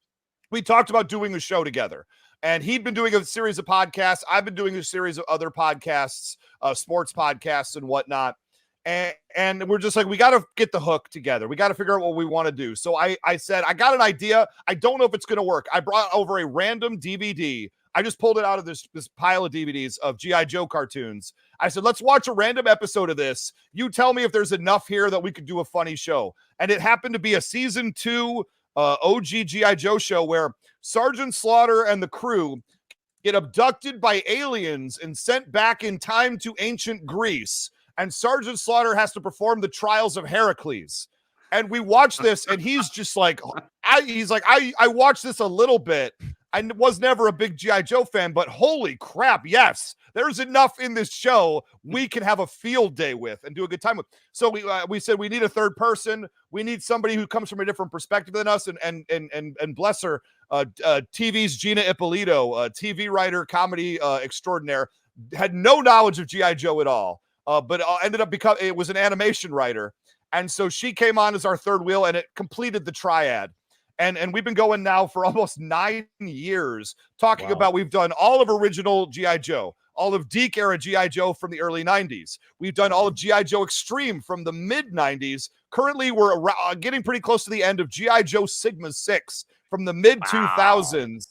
We talked about doing a show together. And he'd been doing a series of podcasts. I've been doing a series of other podcasts, sports podcasts and whatnot. And we're just like, we got to get the hook together. We got to figure out what we want to do. So I said, I got an idea. I don't know if it's going to work. I brought over a random DVD. I just pulled it out of this pile of DVDs of G.I. Joe cartoons. I said, let's watch a random episode of this. You tell me if there's enough here that we could do a funny show. And it happened to be a season 2 OG G.I. Joe show where Sergeant Slaughter and the crew get abducted by aliens and sent back in time to ancient Greece. And Sergeant Slaughter has to perform the trials of Heracles. And we watch this, and he's just like, I watched this a little bit. I was never a big G.I. Joe fan, but holy crap, yes, there's enough in this show we can have a field day with and do a good time with. So we said we need a third person. We need somebody who comes from a different perspective than us. And bless her, TV's Gina Ippolito, TV writer, comedy extraordinaire, had no knowledge of G.I. Joe at all. But ended up it was an animation writer. And so she came on as our third wheel, and it completed the triad. And we've been going now for almost 9 years talking about, we've done all of original G.I. Joe, all of Deke era G.I. Joe from the early 90s. We've done all of G.I. Joe Extreme from the mid 90s. Currently, we're getting pretty close to the end of G.I. Joe Sigma 6 from the mid 2000s,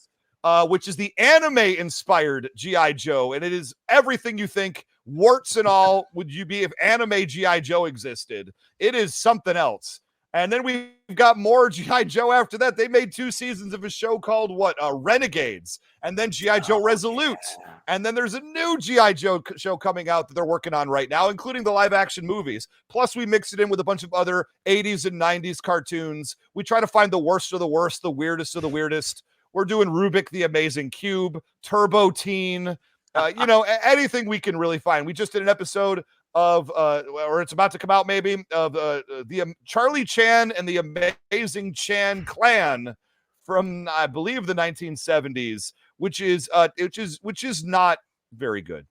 which is the anime inspired G.I. Joe. And it is everything you think, warts and all, would you be if anime G.I. Joe existed. It is something else. And then we've got more G.I. Joe after that. They made 2 seasons of a show called Renegades, and then G.I. Joe Resolute. Yeah. And then there's a new G.I. Joe show coming out that they're working on right now, including the live action movies. Plus we mix it in with a bunch of other 80s and 90s cartoons. We try to find the worst of the worst, the weirdest of the weirdest. We're doing Rubik the Amazing Cube, Turbo Teen, Anything we can really find. We just did an episode of, or it's about to come out maybe, of the Charlie Chan and the Amazing Chan Clan from, I believe, the 1970s, which is not very good.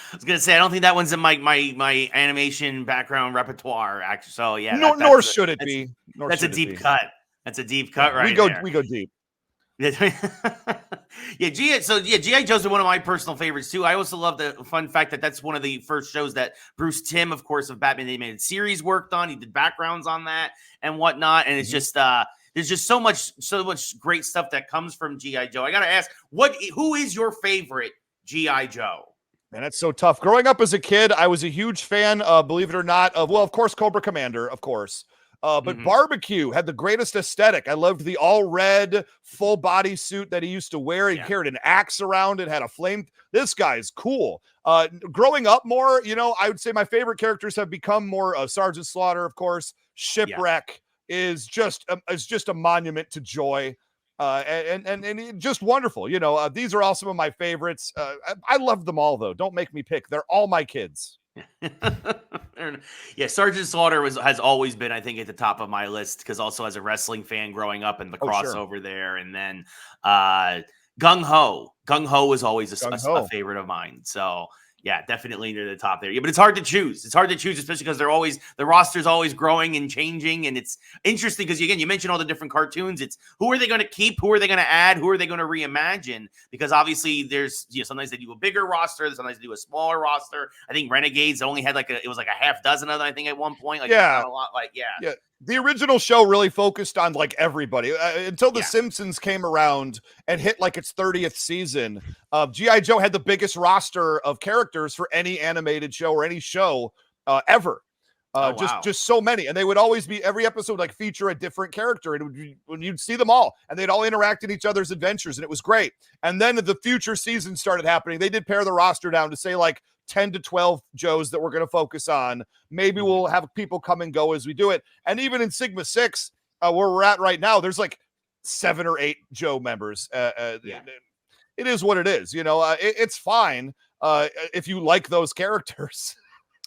I was gonna say I don't think that one's in my animation background repertoire. Actually, so yeah, nor should it be. That's a deep cut. That's a deep cut, right? We go deep. G.I. Joe's are one of my personal favorites too. I also love the fun fact that that's one of the first shows that Bruce Timm, of course, of Batman the Animated Series worked on. He did backgrounds on that and whatnot. And it's just there's just so much great stuff that comes from G.I. Joe. I gotta ask, who is your favorite G.I. Joe? Man, that's so tough. Growing up as a kid, I was a huge fan, believe it or not, of course, Cobra Commander, of course. But Barbecue had the greatest aesthetic. I loved the all red full body suit that he used to wear. He carried an axe around it, had a flame. This guy's cool. Growing up more, I would say my favorite characters have become more Sergeant Slaughter, of course. Shipwreck is just a monument to joy. And just wonderful. These are all some of my favorites. I love them all, though. Don't make me pick. They're all my kids. Yeah, Sergeant Slaughter has always been, I think, at the top of my list, because also as a wrestling fan growing up and the crossover there, and then Gung Ho was always a favorite of mine. So yeah, definitely near the top there. Yeah, but it's hard to choose. Especially because the roster's always growing and changing, and it's interesting because again, you mentioned all the different cartoons. It's who are they going to keep? Who are they going to add? Who are they going to reimagine? Because obviously, there's sometimes they do a bigger roster, sometimes they do a smaller roster. I think Renegades only had it was like a half dozen of them, I think, at one point. Yeah, a lot. Yeah. The original show really focused on everybody until The Simpsons came around and hit its 30th season. G.I. Joe had the biggest roster of characters for any animated show or any show ever. Just so many. And they would always be, every episode feature a different character, and when you'd see them all and they'd all interact in each other's adventures, and it was great. And then the future seasons started happening. They did pare the roster down to say 10 to 12 Joes that we're going to focus on. Maybe we'll have people come and go as we do it. And even in Sigma 6, where we're at right now, there's 7 or 8 Joe members. It is what it is. It's fine if you like those characters.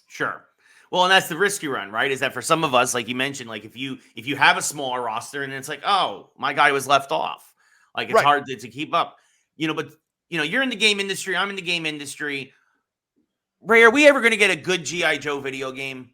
Sure. Well, and that's the risk you run, right? Is that for some of us, like you mentioned, if you have a smaller roster and it's oh, my guy was left off. It's hard to keep up. But you're in the game industry, I'm in the game industry. Ray, are we ever going to get a good G.I. Joe video game?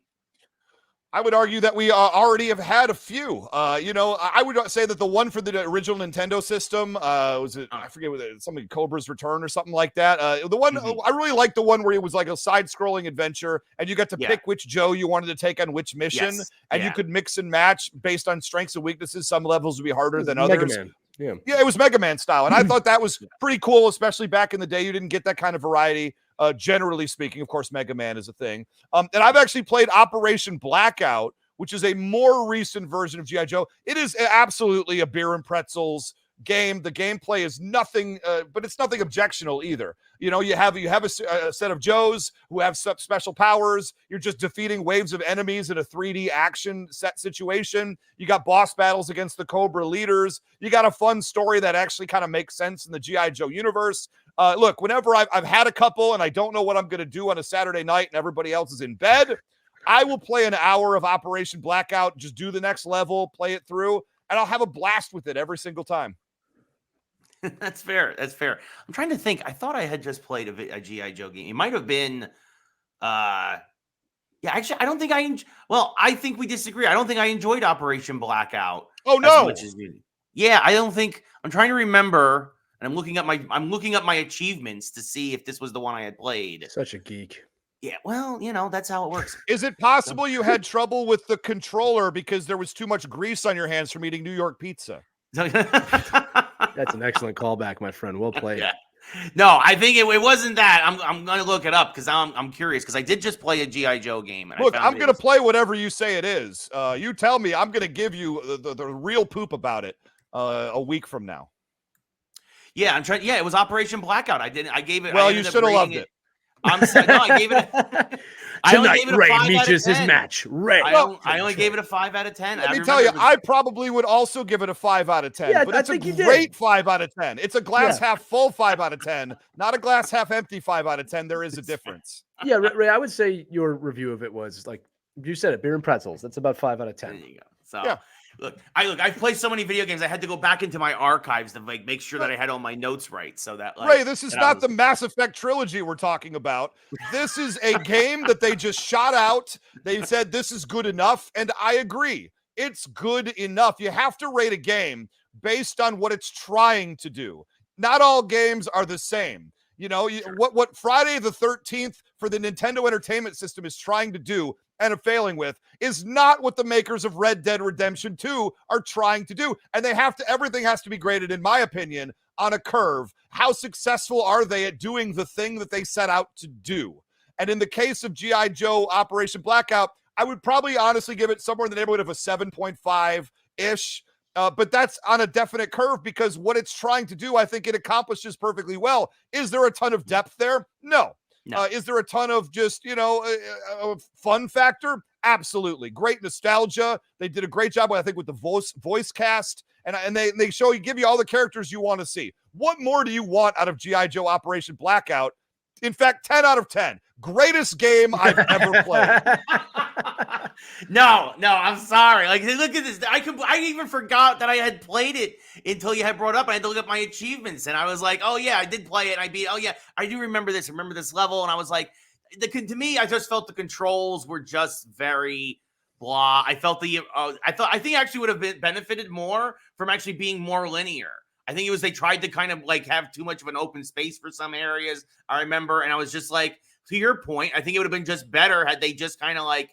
I would argue that we already have had a few. I would say that the one for the original Nintendo system was it? I forget what something Cobra's Return or something like that. The one I really liked the one where it was a side-scrolling adventure, and you got to pick which Joe you wanted to take on which mission, and you could mix and match based on strengths and weaknesses. Some levels would be harder than others. Mega Man. Yeah, it was Mega Man style, and I thought that was pretty cool, especially back in the day. You didn't get that kind of variety. Generally speaking, of course, Mega Man is a thing. And I've actually played Operation Blackout, which is a more recent version of G.I. Joe. It is absolutely a beer and pretzels game. The gameplay is nothing, but it's nothing objectionable either. You have a set of Joes who have special powers. You're just defeating waves of enemies in a 3D action set situation. You got boss battles against the Cobra leaders. You got a fun story that actually kind of makes sense in the G.I. Joe universe. Look, whenever I've had a couple and I don't know what I'm going to do on a Saturday night and everybody else is in bed, I will play an hour of Operation Blackout, just do the next level, play it through, and I'll have a blast with it every single time. That's fair. I'm trying to think. I thought I had just played a G.I. Joe game. It might have been, actually, I don't think I think we disagree. I don't think I enjoyed Operation Blackout. Oh, no. As much as you. Yeah, I don't think, I'm trying to remember, and I'm looking up my achievements to see if this was the one I had played. Such a geek. Yeah, well, that's how it works. Is it possible you had trouble with the controller because there was too much grease on your hands from eating New York pizza? That's an excellent callback, my friend. Well played. Yeah. No, I think it wasn't that. I'm going to look it up because I'm curious because I did just play a G.I. Joe game. And look, I'm going to play whatever you say it is. You tell me. I'm going to give you the real poop about it a week from now. Yeah, I'm trying. Yeah, it was Operation Blackout. I gave it. Well, you should have loved it. I gave it. I only Tonight, gave it a Ray 5 out of meets his 10. match. Ray. I only gave it a 5 out of 10. Let me tell you, I probably would also give it a 5 out of 10. Yeah, but I it's a think you did. great 5 out of 10. It's a glass half full 5 out of 10, not a glass half empty 5 out of 10. There is a difference. Yeah, Ray, I would say your review of it was like you said it, beer and pretzels. That's about 5 out of 10. There you go. So I've played so many video games. I had to go back into my archives to like make sure that I had all my notes right. So that Ray, this is not the Mass Effect trilogy we're talking about. This is a game that they just shot out. They said this is good enough, and I agree. It's good enough. You have to rate a game based on what it's trying to do. Not all games are the same. You know, what Friday the 13th for the Nintendo Entertainment System is trying to do and are failing with is not what the makers of Red Dead Redemption 2 are trying to do. And everything has to be graded, in my opinion, on a curve. How successful are they at doing the thing that they set out to do? And in the case of G.I. Joe Operation Blackout, I would probably honestly give it somewhere in the neighborhood of a 7.5-ish. But that's on a definite curve because what it's trying to do, I think it accomplishes perfectly well. Is there a ton of depth there? No. Is there a ton of just, a fun factor? Absolutely. Great nostalgia. They did a great job, I think, with the voice cast. And they give you all the characters you want to see. What more do you want out of G.I. Joe Operation Blackout? In fact, 10 out of 10. Greatest game I've ever played. No, I'm sorry. Like, look at this. I even forgot that I had played it until you had brought up. I had to look up my achievements, and I was like, oh yeah, I did play it. And I beat. Oh yeah, I do remember this. Remember this level? And I was like, to me, I just felt the controls were just very blah. I felt I think actually would have benefited more from actually being more linear. I think it was they tried to kind of like have too much of an open space for some areas. I remember, and I was just like, to your point, I think it would have been just better had they just kind of like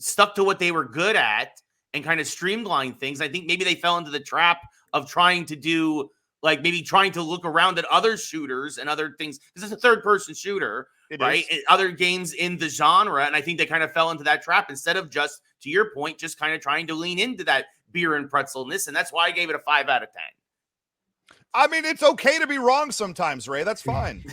stuck to what they were good at and kind of streamlined things. I think maybe they fell into the trap of trying to do like maybe trying to look around at other shooters and other things because it's a third-person shooter, right? And other games in the genre, and I think they kind of fell into that trap instead of just, to your point, just kind of trying to lean into that beer and pretzelness, and that's why I gave it a 5 out of 10. I mean, it's okay to be wrong sometimes, Ray. That's fine.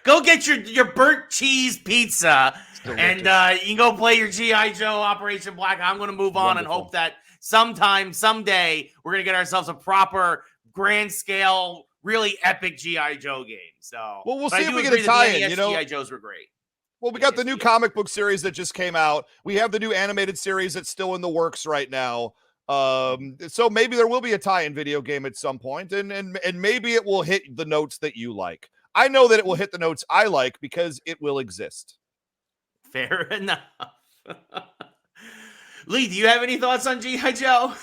Go get your burnt cheese pizza, and you can go play your G.I. Joe Operation Black. I'm going to move on and hope that someday, we're going to get ourselves a proper, grand scale, really epic G.I. Joe game. So, well, we'll see if we get a tie-in. G.I. Joes were great. Well, we got the new comic book series that just came out. We have the new animated series that's still in the works right now. So maybe there will be a tie-in video game at some point, and maybe it will hit the notes that you like. I know that it will hit the notes I like because it will exist. Fair enough. Lee, do you have any thoughts on G.I. Joe?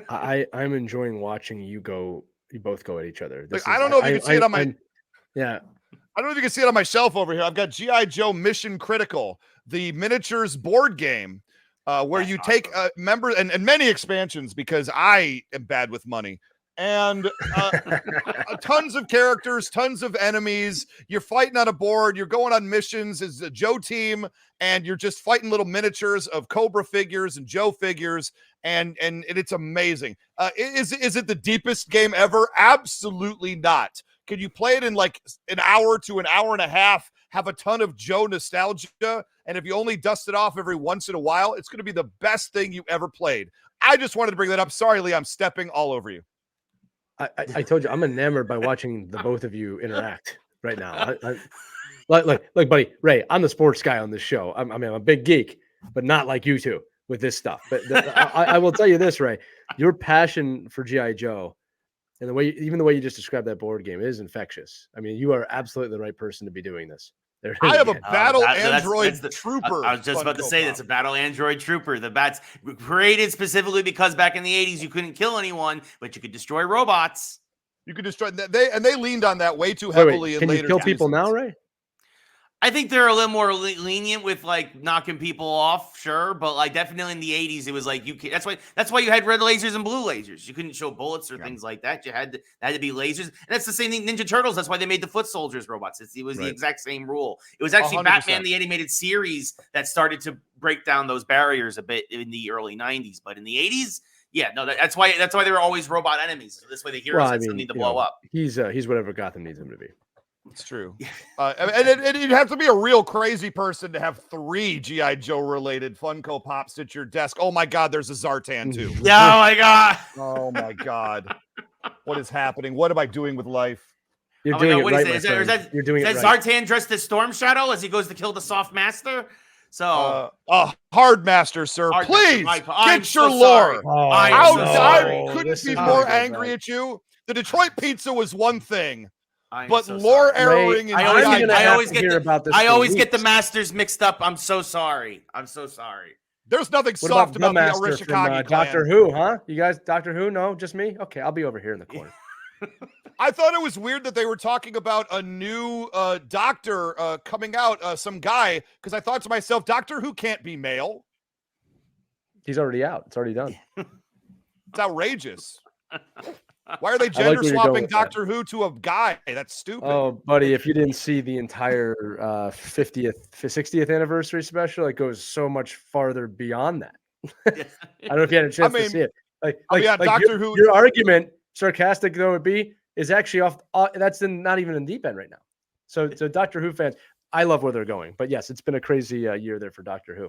I'm enjoying watching you both go at each other. I don't know if you can see it on my I don't know if you can see it on my shelf over here. I've got G.I. Joe Mission Critical, the miniatures board game, where you take members and many expansions because I am bad with money. And tons of characters, tons of enemies. You're fighting on a board. You're going on missions as a Joe team, and you're just fighting little miniatures of Cobra figures and Joe figures, and it's amazing. Is it the deepest game ever? Absolutely not. Can you play it in like an hour to an hour and a half? Have a ton of Joe nostalgia, and if you only dust it off every once in a while, it's going to be the best thing you ever played. I just wanted to bring that up. Sorry, Lee, I'm stepping all over you. I told you I'm enamored by watching the both of you interact right now. Like, buddy, Ray, I'm the sports guy on this show. I'm a big geek, but not like you two with this stuff. But I will tell you this, Ray, your passion for G.I. Joe and the way you just described that board game is infectious. I mean, you are absolutely the right person to be doing this. I have a battle android trooper. I was just about to say that's a battle android trooper. The bat's created specifically because back in the 80s you couldn't kill anyone, but you could destroy robots. You could destroy they leaned on that way too heavily. Can you kill people now, Ray? I think they're a little more lenient with like knocking people off, sure, but like definitely in the 80s, it was like that's why you had red lasers and blue lasers. You couldn't show bullets or things like that. You had to be lasers, and that's the same thing. Ninja Turtles. That's why they made the foot soldiers robots. It was the exact same rule. It was actually 100%. Batman the animated series that started to break down those barriers a bit in the early 90s, but in the 80s. Yeah, no, that's why they were always robot enemies. So this way the heroes had something to blow up. He's whatever Gotham needs him to be. It's true. And you'd have to be a real crazy person to have 3 G.I. Joe related Funko Pops at your desk. Oh my God, there's a Zartan too. Yeah, oh my God. Oh my God. What is happening? What am I doing with life? You're doing it right, my friend. You're doing it right. Zartan dressed as Storm Shadow as he goes to kill the Soft Master? So Hard Master, sir. Hard Please Master. get your lore. I couldn't be more angry at you. The Detroit pizza was one thing. But lore erroring and I always get the masters mixed up. I'm so sorry. There's nothing soft about the Arishikage clan. Doctor Who, huh? You guys, Doctor Who? No, just me? Okay, I'll be over here in the corner. I thought it was weird that they were talking about a new doctor coming out, some guy, because I thought to myself, Doctor Who can't be male. He's already out. It's already done. It's outrageous. Why are they gender swapping Doctor Who to a guy? That's stupid. Oh, buddy, if you didn't see the entire 60th anniversary special, it goes so much farther beyond that. I don't know if you had a chance to see it. Doctor Who. Your argument, sarcastic though it be, is actually off. That's not even in deep end right now. So Doctor Who fans, I love where they're going. But yes, it's been a crazy year there for Doctor Who.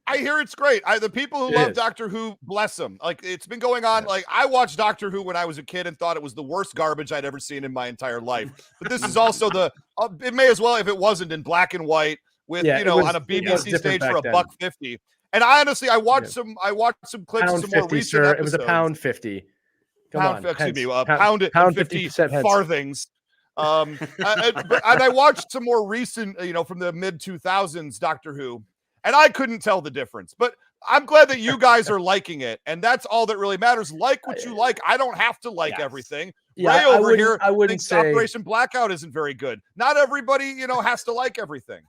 I hear it's great. The people who love Doctor Who, bless them. Like, it's been going on. Like, I watched Doctor Who when I was a kid and thought it was the worst garbage I'd ever seen in my entire life. But this is also it may as well, if it wasn't in black and white with, on a BBC stage for $1.50. And I honestly, I watched some clips of some more recent episodes. It was $1.50. Pound 50 farthings. And I watched some more recent, from the mid 2000s Doctor Who. And I couldn't tell the difference, but I'm glad that you guys are liking it. And that's all that really matters. Like what you like. I don't have to like everything. Ray over here thinks Operation Blackout isn't very good. Not everybody, has to like everything.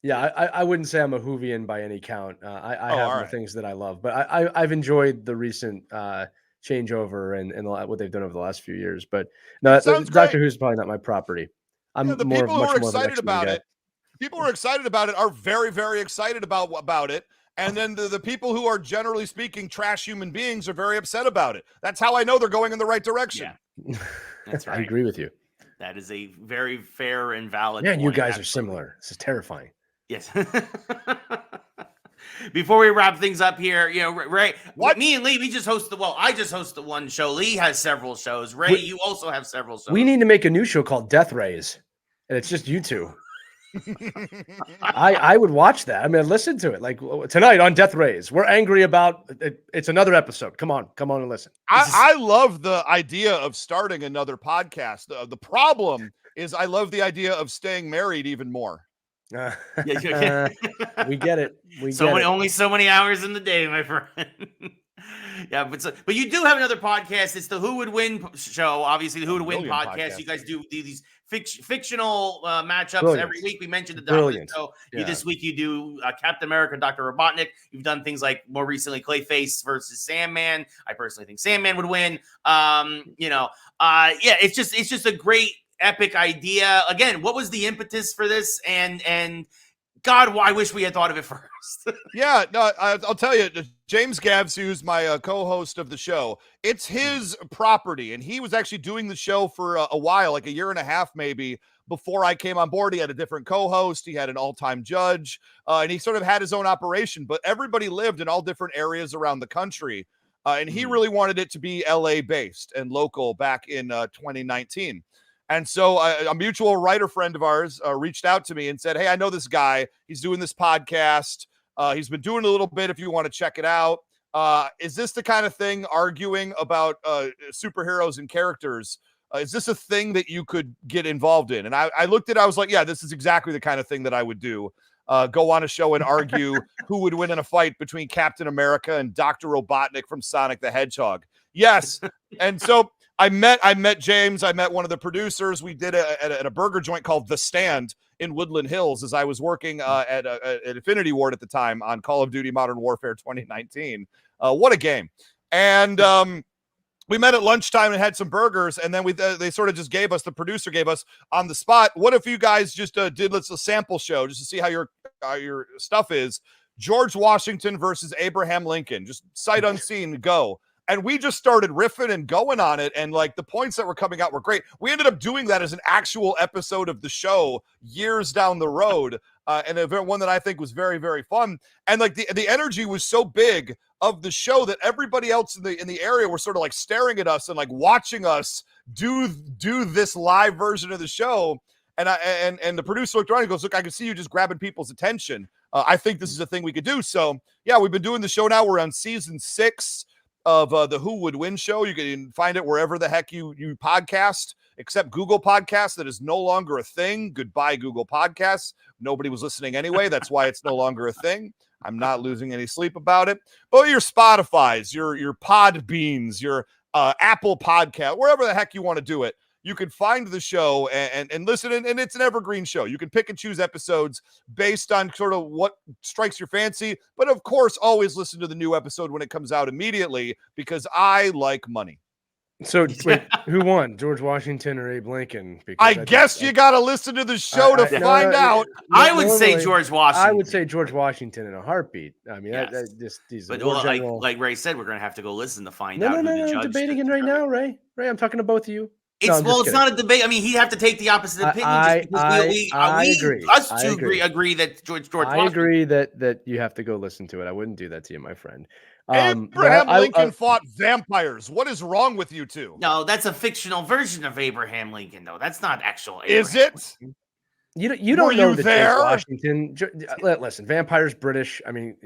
Yeah, I wouldn't say I'm a Whovian by any count. I have the things that I love, but I've enjoyed the recent changeover and what they've done over the last few years. But no, Doctor Who's probably not my property. I'm the people who are excited about it. People who are excited about it are very, very excited about it. And then the people who are, generally speaking, trash human beings are very upset about it. That's how I know they're going in the right direction. Yeah. That's right. I agree with you. That is a very fair and valid point. You guys are similar. This is terrifying. Yes. Before we wrap things up here, Ray, me and Lee, I just host the one show. Lee has several shows. Ray, you also have several shows. We need to make a new show called Death Rays. And it's just you two. I would watch that. I mean, listen to it. Like tonight on Death Rays, we're angry about it. It's another episode. Come on and listen. I love the idea of starting another podcast. The problem is I love the idea of staying married even more. We get it. Only so many hours in the day, my friend. Yeah, but you do have another podcast. It's the Who Would Win show. Obviously, the Who Would Win podcast. You guys do these fictional matchups every week. We mentioned the Dolphins. So this week you do Captain America, Dr. Robotnik. You've done things like more recently Clayface versus Sandman. I personally think Sandman would win. It's just a great epic idea. Again, what was the impetus for this? And God, I wish we had thought of it first. Yeah, no, I'll tell you, James Gavs, who's my co-host of the show, it's his property, and he was actually doing the show for a while, like a year and a half maybe, before I came on board. He had a different co-host, he had an all-time judge, and he sort of had his own operation, but everybody lived in all different areas around the country, and he really wanted it to be LA-based and local back in 2019. And so a mutual writer friend of ours reached out to me and said, hey, I know this guy. He's doing this podcast. He's been doing a little bit if you want to check it out. Is this the kind of thing, arguing about superheroes and characters? Is this a thing that you could get involved in? And I looked at it. I was like, yeah, this is exactly the kind of thing that I would do. Go on a show and argue who would win in a fight between Captain America and Dr. Robotnik from Sonic the Hedgehog. Yes. And so I met James. I met one of the producers. We did it at a burger joint called The Stand in Woodland Hills as I was working at Infinity Ward at the time on Call of Duty Modern Warfare 2019. What a game. And we met at lunchtime and had some burgers, and then they sort of just the producer gave us on the spot, what if you guys just did a sample show just to see how your stuff is? George Washington versus Abraham Lincoln, just sight unseen, go. And we just started riffing and going on it. And like the points that were coming out were great. We ended up doing that as an actual episode of the show years down the road. And one that I think was very, very fun. And like the energy was so big of the show that everybody else in the area were sort of like staring at us and like watching us do this live version of the show. And the producer looked around and goes, look, I can see you just grabbing people's attention. I think this is a thing we could do. So yeah, we've been doing the show now. We're on season 6 of the Who Would Win show. You can find it wherever the heck you podcast, except Google Podcasts. That is no longer a thing. Goodbye, Google Podcasts. Nobody was listening anyway. That's why it's no longer a thing. I'm not losing any sleep about it. But your Spotify's, your Podbeans, your Apple Podcast, wherever the heck you want to do it, you can find the show and listen, and it's an evergreen show. You can pick and choose episodes based on sort of what strikes your fancy, but of course, always listen to the new episode when it comes out immediately, because I like money. So wait, who won, George Washington or Abe Lincoln? Because I guess you got to listen to the show to find out. I would say George Washington. I would say George Washington in a heartbeat. I mean, yes. These but more general... like Ray said, we're going to have to go listen to find out. No, I'm debating it right now, Ray. Ray, I'm talking to both of you. It's not a debate. I mean, he'd have to take the opposite opinion. I agree. Agree that George I agree that you have to go listen to it. I wouldn't do that to you, my friend. Abraham Lincoln fought vampires. What is wrong with you two? No, that's a fictional version of Abraham Lincoln, though. That's not actual. Is it? You don't know that George Washington. Listen, vampires British. I mean,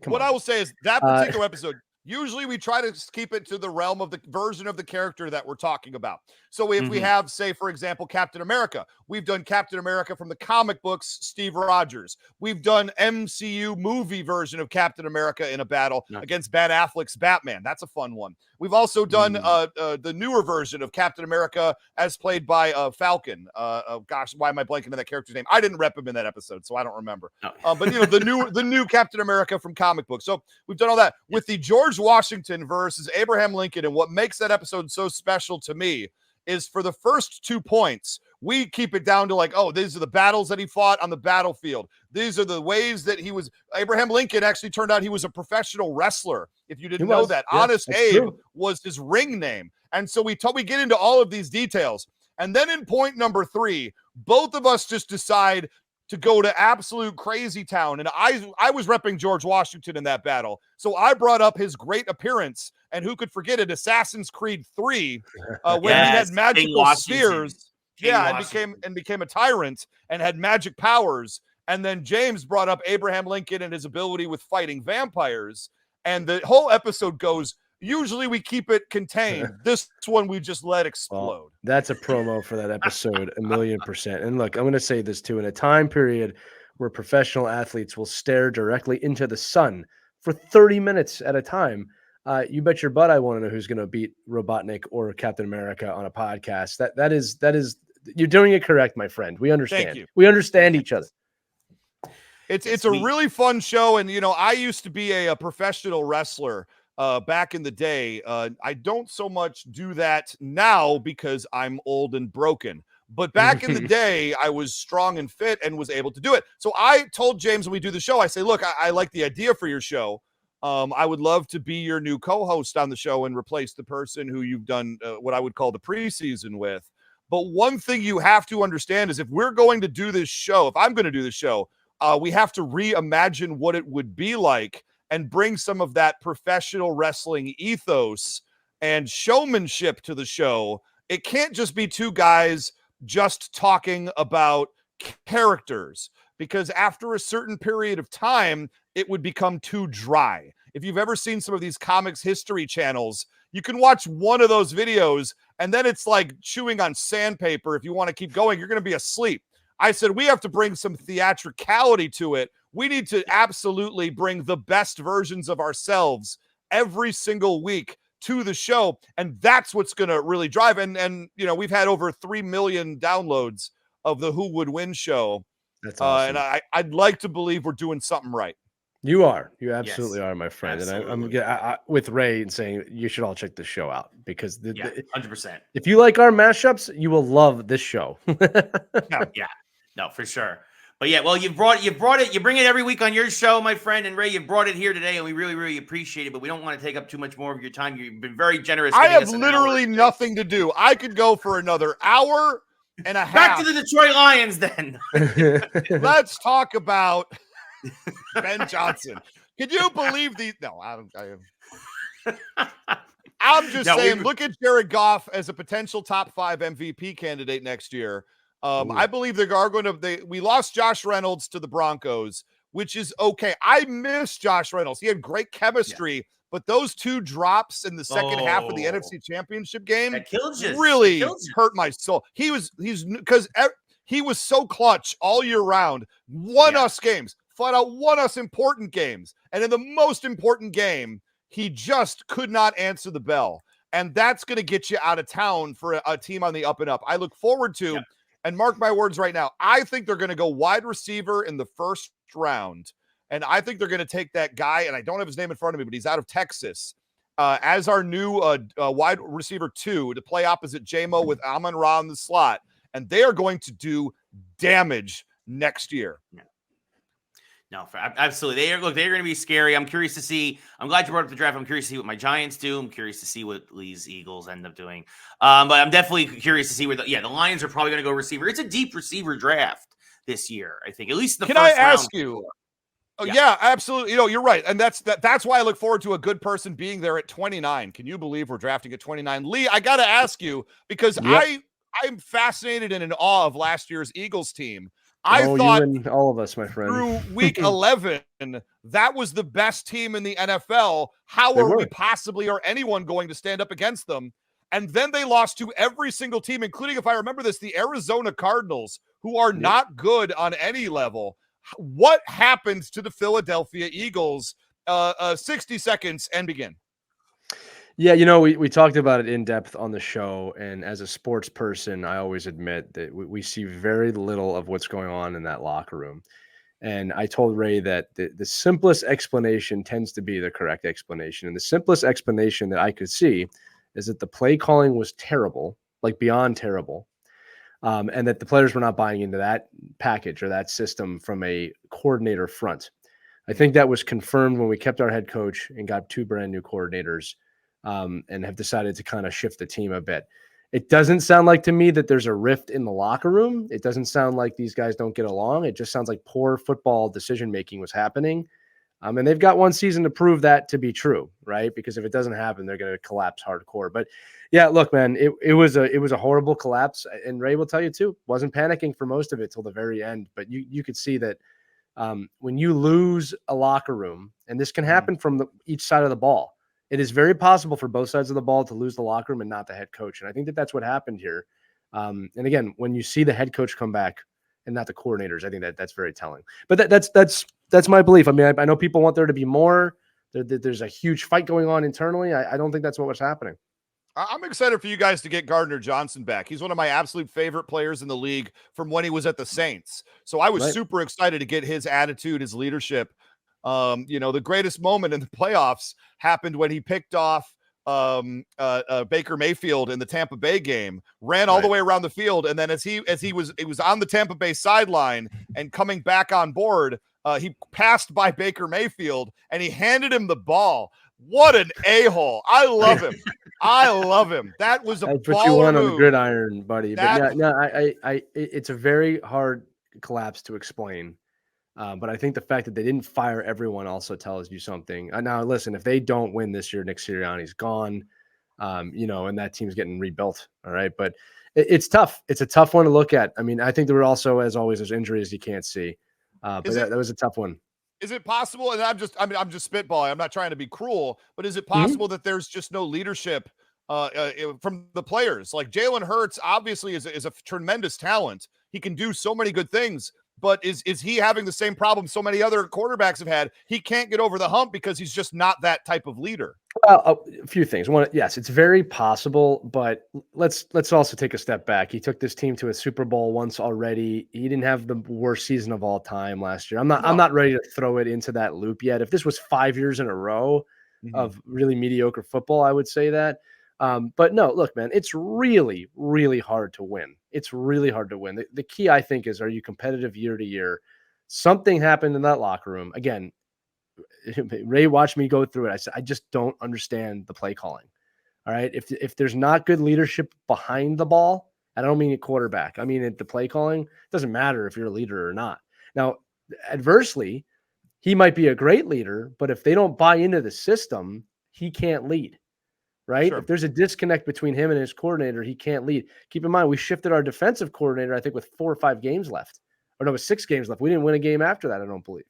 come on. I will say is that particular episode. Usually we try to keep it to the realm of the version of the character that we're talking about. So if we have, say, for example, Captain America, we've done Captain America from the comic books, Steve Rogers. We've done MCU movie version of Captain America in a battle against Ben Affleck's Batman. That's a fun one. We've also done the newer version of Captain America as played by Falcon. Gosh, why am I blanking on that character's name? I didn't rep him in that episode, so I don't remember. But the new Captain America from comic books. So we've done all that with the George Washington versus Abraham Lincoln. And what makes that episode so special to me is for the first 2 points, we keep it down to like, oh, these are the battles that he fought on the battlefield. These are the ways that Abraham Lincoln actually turned out he was a professional wrestler. If you didn't know that, Honest Abe was his ring name. And so we get into all of these details. And then in point number 3, both of us just decide to go to absolute crazy town. And I was repping George Washington in that battle. So I brought up his great appearance, and who could forget it, Assassin's Creed 3, when he had magical spheres. And became a tyrant and had magic powers. And then James brought up Abraham Lincoln and his ability with fighting vampires. And the whole episode goes, usually we keep it contained. This one we just let explode. Well, that's a promo for that episode, 1,000,000%. And look, I'm going to say this too. In a time period where professional athletes will stare directly into the sun for 30 minutes at a time, you bet your butt I want to know who's going to beat Robotnik or Captain America on a podcast. That is you're doing it correct, my friend. We understand. Thank you. We understand each other. It's a really fun show. And, I used to be a professional wrestler back in the day. I don't so much do that now because I'm old and broken. But back in the day, I was strong and fit and was able to do it. So I told James when we do the show, I say, look, I like the idea for your show. I would love to be your new co-host on the show and replace the person who you've done what I would call the preseason with. But one thing you have to understand is if we're going to do this show, if I'm going to do this show, we have to reimagine what it would be like and bring some of that professional wrestling ethos and showmanship to the show. It can't just be two guys just talking about characters, because after a certain period of time, it would become too dry. If you've ever seen some of these comics history channels, you can watch one of those videos and then it's like chewing on sandpaper. If you want to keep going, you're going to be asleep. I said, we have to bring some theatricality to it. We need to absolutely bring the best versions of ourselves every single week to the show. And that's what's going to really drive. And we've had over 3 million downloads of the Who Would Win show. That's awesome. And I'd like to believe we're doing something right. You are. You absolutely are, my friend. Absolutely. And I'm with Ray and saying you should all check this show out because 100%. If you like our mashups, you will love this show. No, for sure. But yeah, well, you bring it every week on your show, my friend, and Ray, you've brought it here today, and we really, really appreciate it. But we don't want to take up too much more of your time. You've been very generous. I giving have us an literally hour. nothing to do. I could go for another hour and a half. Back to the Detroit Lions, then. Let's talk about Ben Johnson. Could you believe these? No, I'm just saying, look at Jared Goff as a potential top 5 MVP candidate next year. I believe they are going to. We lost Josh Reynolds to the Broncos, which is okay. I miss Josh Reynolds. He had great chemistry, but those 2 drops in the second half of the NFC Championship game really hurt my soul. He's because he was so clutch all year round. Won us games, flat out won us important games, and in the most important game, he just could not answer the bell. And that's going to get you out of town for a team on the up and up. I look forward to, and mark my words right now, I think they're going to go wide receiver in the first round. And I think they're going to take that guy, and I don't have his name in front of me, but he's out of Texas, as our new wide receiver 2 to play opposite J-Mo with Amon-Ra in the slot. And they are going to do damage next year. No, absolutely. They're going to be scary. I'm curious to see. I'm glad you brought up the draft. I'm curious to see what my Giants do. I'm curious to see what Lee's Eagles end up doing. But I'm definitely curious to see where the Lions are probably going to go receiver. It's a deep receiver draft this year, I think. At least the first round. Can I ask you? Oh, yeah, absolutely. You're right. And that's why I look forward to a good person being there at 29. Can you believe we're drafting at 29? Lee, I got to ask you, because I'm fascinated and in awe of last year's Eagles team. I thought, you and all of us, my friend, through week 11, that was the best team in the NFL. How are we possibly, or anyone, going to stand up against them? And then they lost to every single team, including, if I remember this, the Arizona Cardinals, who are not good on any level. What happens to the Philadelphia Eagles? 60 seconds and begin. Yeah, we talked about it in depth on the show, and as a sports person, I always admit that we see very little of what's going on in that locker room. And I told Ray that the simplest explanation tends to be the correct explanation. And the simplest explanation that I could see is that the play calling was terrible, like beyond terrible, and that the players were not buying into that package or that system from a coordinator front. I think that was confirmed when we kept our head coach and got 2 brand new coordinators. And have decided to kind of shift the team a bit. It doesn't sound like to me that there's a rift in the locker room. It doesn't sound like these guys don't get along. It just sounds like poor football decision-making was happening. And they've got 1 season to prove that to be true, right? Because if it doesn't happen, they're going to collapse hardcore. But yeah, look, man, it was a horrible collapse. And Ray will tell you too, wasn't panicking for most of it till the very end. But you could see that when you lose a locker room, and this can happen from each side of the ball, it is very possible for both sides of the ball to lose the locker room and not the head coach. And I think that's what happened here. And again, when you see the head coach come back and not the coordinators, I think that's very telling. But that's my belief. I mean, I know people want there to be more. There's a huge fight going on internally. I don't think that's what was happening. I'm excited for you guys to get Gardner Johnson back. He's one of my absolute favorite players in the league from when he was at the Saints. So I was super excited to get his attitude, his leadership. The greatest moment in the playoffs happened when he picked off Baker Mayfield in the Tampa Bay game, ran all the way around the field, and then as he was on the Tampa Bay sideline and coming back on board, he passed by Baker Mayfield and he handed him the ball. What an a-hole! I love him. I love him. That was a baller put you on the gridiron, buddy. But it's a very hard collapse to explain. But I think the fact that they didn't fire everyone also tells you something. Now, listen, if they don't win this year, Nick Sirianni's gone, and that team's getting rebuilt. All right. But it's tough. It's a tough one to look at. I mean, I think there were also, as always, there's injuries you can't see. But that was a tough one. Is it possible? And I'm just spitballing. I'm not trying to be cruel, but is it possible that there's just no leadership from the players? Like Jalen Hurts obviously is a tremendous talent. He can do so many good things. But is he having the same problem so many other quarterbacks have had? He can't get over the hump because he's just not that type of leader. Well, a few things. One, yes, it's very possible, but let's also take a step back. He took this team to a Super Bowl once already. He didn't have the worst season of all time last year. I'm not ready to throw it into that loop yet. If this was 5 years in a row of really mediocre football, I would say that. But no, look, man, it's really, really hard to win it's really hard to win. The key, I think, is, are you competitive year to year? Something happened in that locker room. Again, Ray watched me go through it. I said, I just don't understand the play calling. All right. If there's not good leadership behind the ball, I don't mean a quarterback, I mean at the play calling, it doesn't matter if you're a leader or not. Now, adversely, he might be a great leader, but if they don't buy into the system, he can't lead. Right. Sure. If there's a disconnect between him and his coordinator, he can't lead. Keep in mind, we shifted our defensive coordinator, I think, with 4 or 5 games left. Or no, it was 6 games left. We didn't win a game after that, I don't believe.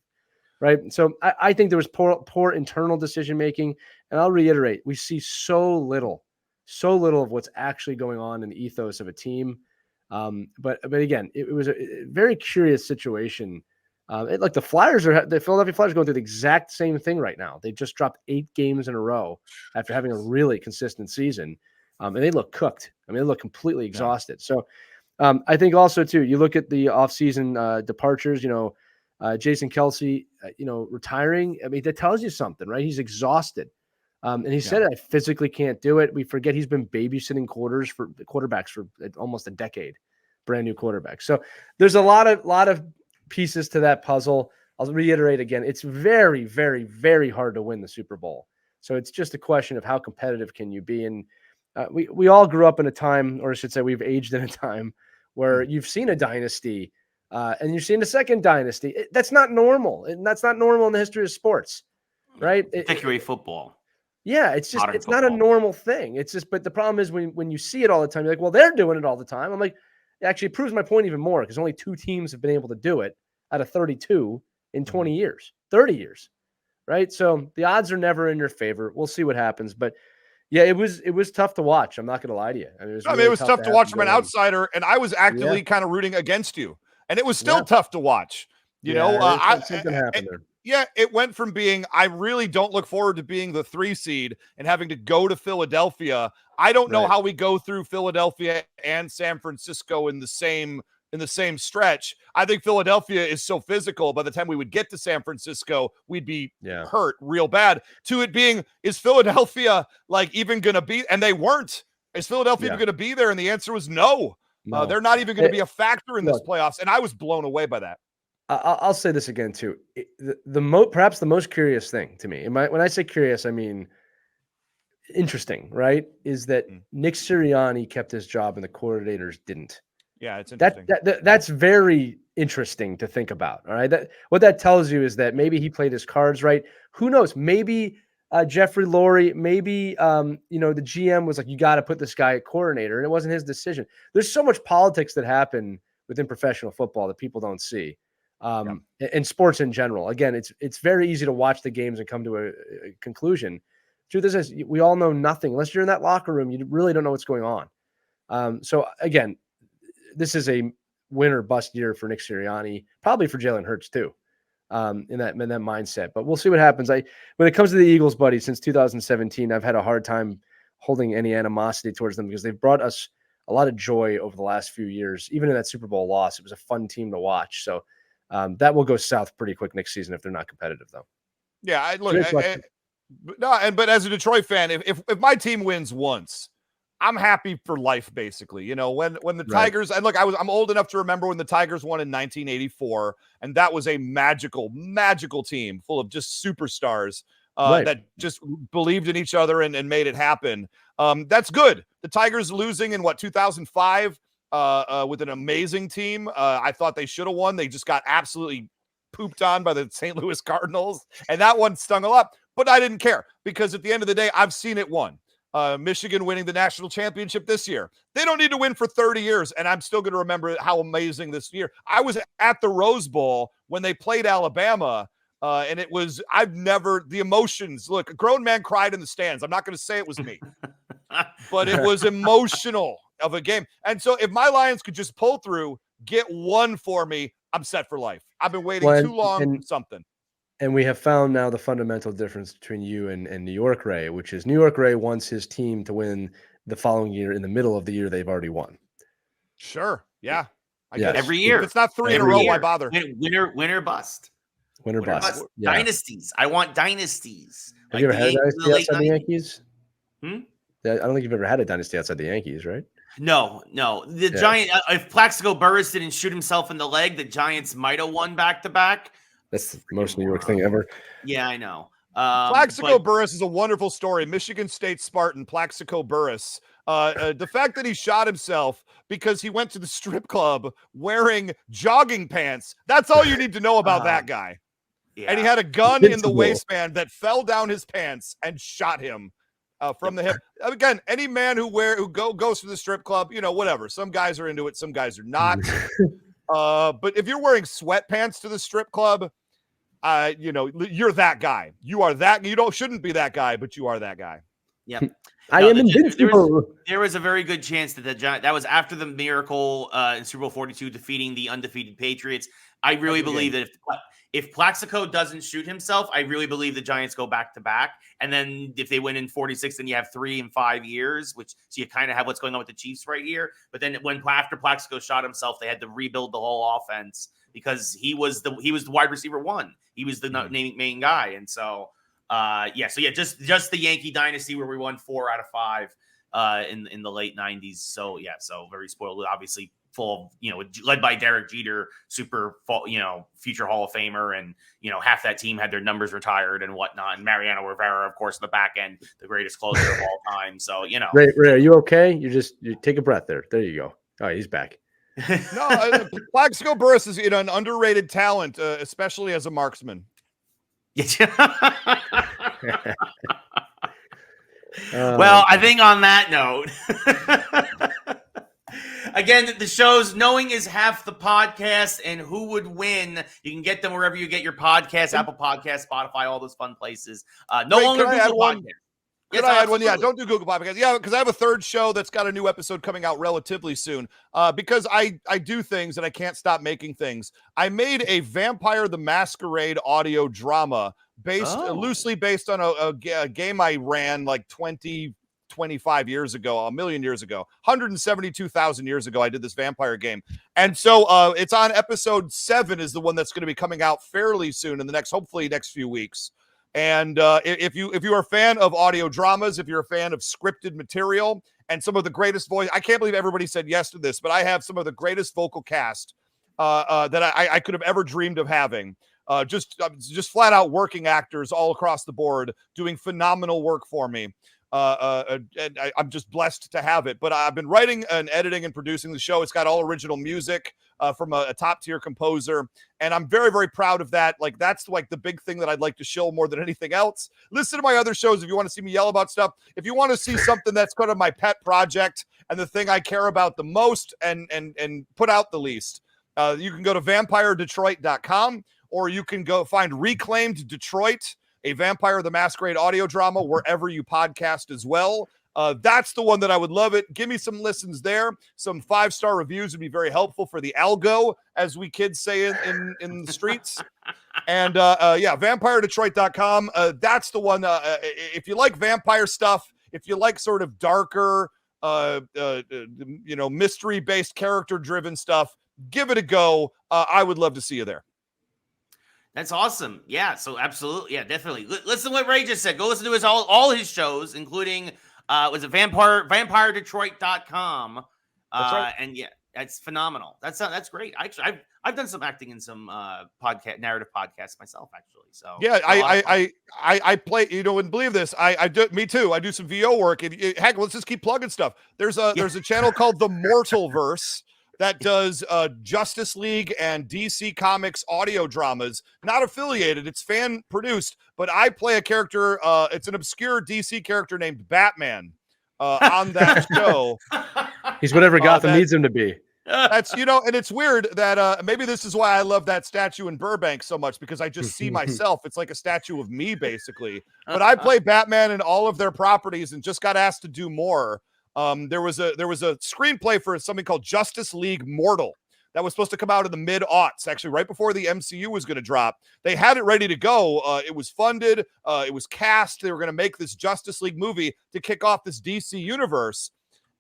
Right. So I think there was poor internal decision-making. And I'll reiterate, we see so little of what's actually going on in the ethos of a team. But again, it was a very curious situation. Like the Philadelphia Flyers are going through the exact same thing right now. They just dropped 8 games in a row after having a really consistent season. And they look cooked. I mean, they look completely exhausted. So I think also too, you look at the offseason departures, Jason Kelce, retiring. I mean, that tells you something, right? He's exhausted. And he said, I physically can't do it. We forget he's been babysitting quarterbacks for almost a decade, brand new quarterbacks. So there's a lot of pieces to that puzzle. I'll reiterate again, it's very, very, very hard to win the Super Bowl. So it's just a question of how competitive can you be. And we all grew up in a time, or I should say we've aged in a time where you've seen a dynasty and you've seen a second dynasty. That's not normal. And that's not normal in the history of sports, right? Particularly football. Yeah, it's just, it's football. not a normal thing. It's just, but the problem is when you see it all the time, you're like, well, they're doing it all the time. I'm like, actually, it proves my point even more because only 2 teams have been able to do it out of 32 in 20 years, 30 years, right? So the odds are never in your favor. We'll see what happens. But yeah, it was tough to watch. I'm not going to lie to you. I mean, it was tough to watch from an outsider, and I was actively kind of rooting against you, and it was still tough to watch. Something happened there. Yeah, it went from being, I really don't look forward to being the 3 seed and having to go to Philadelphia. I don't know how we go through Philadelphia and San Francisco in the same stretch. I think Philadelphia is so physical. By the time we would get to San Francisco, we'd be hurt real bad. To it being, is Philadelphia like even going to be? And they weren't. Is Philadelphia even going to be there? And the answer was no. They're not even going to be a factor in this playoffs. And I was blown away by that. I'll say this again too. Perhaps the most curious thing to me, and when I say curious, I mean interesting, right? Is that Nick Sirianni kept his job and the coordinators didn't. Yeah, it's interesting. That's very interesting to think about. All right, what that tells you is that maybe he played his cards right. Who knows? Maybe Jeffrey Lurie, maybe the GM was like, you got to put this guy at coordinator, and it wasn't his decision. There's so much politics that happen within professional football that people don't see. And sports in general. Again, it's very easy to watch the games and come to a conclusion. Truth is, we all know nothing unless you're in that locker room. You really don't know what's going on. So again, this is a win or bust year for Nick Sirianni, probably for Jalen Hurts too, in that mindset. But we'll see what happens. When it comes to the Eagles, buddy, since 2017, I've had a hard time holding any animosity towards them because they've brought us a lot of joy over the last few years. Even in that Super Bowl loss, it was a fun team to watch. So that will go south pretty quick next season if they're not competitive, though. Yeah, but as a Detroit fan, if my team wins once, I'm happy for life. Basically, when the Tigers, and look, I'm old enough to remember when the Tigers won in 1984, and that was a magical team full of just superstars that just believed in each other and made it happen. That's good. The Tigers losing in 2005. With an amazing team. I thought they should have won. They just got absolutely pooped on by the St. Louis Cardinals. And that one stung a lot, but I didn't care because at the end of the day, I've seen it won. Michigan winning the national championship this year. They don't need to win for 30 years. And I'm still going to remember how amazing this year. I was at the Rose Bowl when they played Alabama. And it was, the emotions, look, a grown man cried in the stands. I'm not going to say it was me, but it was emotional of a game. And so if my Lions could just pull through, get one for me, I'm set for life. I've been waiting too long for something. And we have found now the fundamental difference between you and New York Ray, which is New York Ray wants his team to win the following year in the middle of the year they've already won. Sure. Yeah. I get every year. If it's not 3 in a row, why bother? Winner bust. Winner bust. Yeah. Dynasties. I want dynasties. Have you ever had a dynasty outside the Yankees? I don't think you've ever had a dynasty outside the Yankees, right? No. The Giant, if Plaxico Burress didn't shoot himself in the leg, the Giants might have won back-to-back. That's the most New York thing ever. Yeah, I know. Plaxico Burress is a wonderful story. Michigan State Spartan, Plaxico Burress. The fact that he shot himself because he went to the strip club wearing jogging pants. That's all you need to know about that guy. Yeah. And he had a gun in the waistband that fell down his pants and shot him from the hip. Again, any man who goes to the strip club, whatever. Some guys are into it, some guys are not. But if you're wearing sweatpants to the strip club, you're that guy. You are that. Shouldn't be that guy, but you are that guy. Yeah. I am invincible. There was a very good chance that that was after the miracle in Super Bowl 42 defeating the undefeated Patriots. I really believe that if Plaxico doesn't shoot himself, I really believe the Giants go back-to-back. And then if they win in 46, then you have 3 in 5 years, so you kind of have what's going on with the Chiefs right here. But then after Plaxico shot himself, they had to rebuild the whole offense because he was the wide receiver 1. He was the main guy. And so just the Yankee dynasty where we won 4 out of 5 in the late 90s. So very spoiled, obviously full of, led by Derek Jeter, super, future Hall of Famer. And, half that team had their numbers retired and whatnot. And Mariano Rivera, of course, in the back end, the greatest closer of all time. So, Ray, are you okay? You take a breath there. There you go. All right, he's back. No, Plaxico Burress is an underrated talent, especially as a marksman. Well, I think on that note, again, the shows knowing is half the podcast, and who would win? You can get them wherever you get your podcasts, Apple Podcasts, Spotify, all those fun places. No longer Google Podcasts. Could I add one? Yeah, don't do Google Podcasts. Yeah, because I have a third show that's got a new episode coming out relatively soon. Because I do things and I can't stop making things. I made a Vampire the Masquerade audio drama loosely based on a game I ran like 25 years ago, a million years ago, 172,000 years ago. I did this vampire game. And so it's on episode 7 is the one that's going to be coming out fairly soon in the hopefully next few weeks. And if you are a fan of audio dramas, if you're a fan of scripted material and some of the greatest voice, I can't believe everybody said yes to this, but I have some of the greatest vocal cast that I could have ever dreamed of having. Just flat out working actors all across the board doing phenomenal work for me. And I'm just blessed to have it. But I've been writing and editing and producing the show. It's got all original music from a top tier composer, and I'm very, very proud of that. Like that's like the big thing that I'd like to show more than anything else. Listen to my other shows if you want to see me yell about stuff. If you want to see something that's kind of my pet project and the thing I care about the most and put out the least, you can go to vampiredetroit.com, or you can go find Reclaimed Detroit, a Vampire the Masquerade audio drama, wherever you podcast as well. That's the one that I would love it. Give me some listens there. Some 5-star reviews would be very helpful for the algo, as we kids say in the streets. And vampiredetroit.com. That's the one. If you like vampire stuff, if you like sort of darker, mystery-based, character-driven stuff, give it a go. I would love to see you there. That's awesome. Yeah, so absolutely. Yeah, definitely. Listen to what Ray just said. Go listen to all his shows, including was it vampiredetroit.com. That's right. And yeah, that's phenomenal. That's great. Actually, I've done some acting in some narrative podcasts myself, actually. So yeah, I play, and believe this, I do, me too. I do some VO work. Heck, let's just keep plugging stuff. There's a channel called The Mortalverse that does Justice League and DC Comics audio dramas, not affiliated. It's fan produced, but I play a character. It's an obscure DC character named Batman on that show. He's whatever Gotham needs him to be. That's, and it's weird that maybe this is why I love that statue in Burbank so much, because I just see myself. It's like a statue of me, basically. But I play Batman in all of their properties and just got asked to do more. There was a screenplay for something called Justice League Mortal that was supposed to come out in the mid-aughts, actually right before the MCU was going to drop. They had it ready to go. It was funded. It was cast. They were going to make this Justice League movie to kick off this DC universe.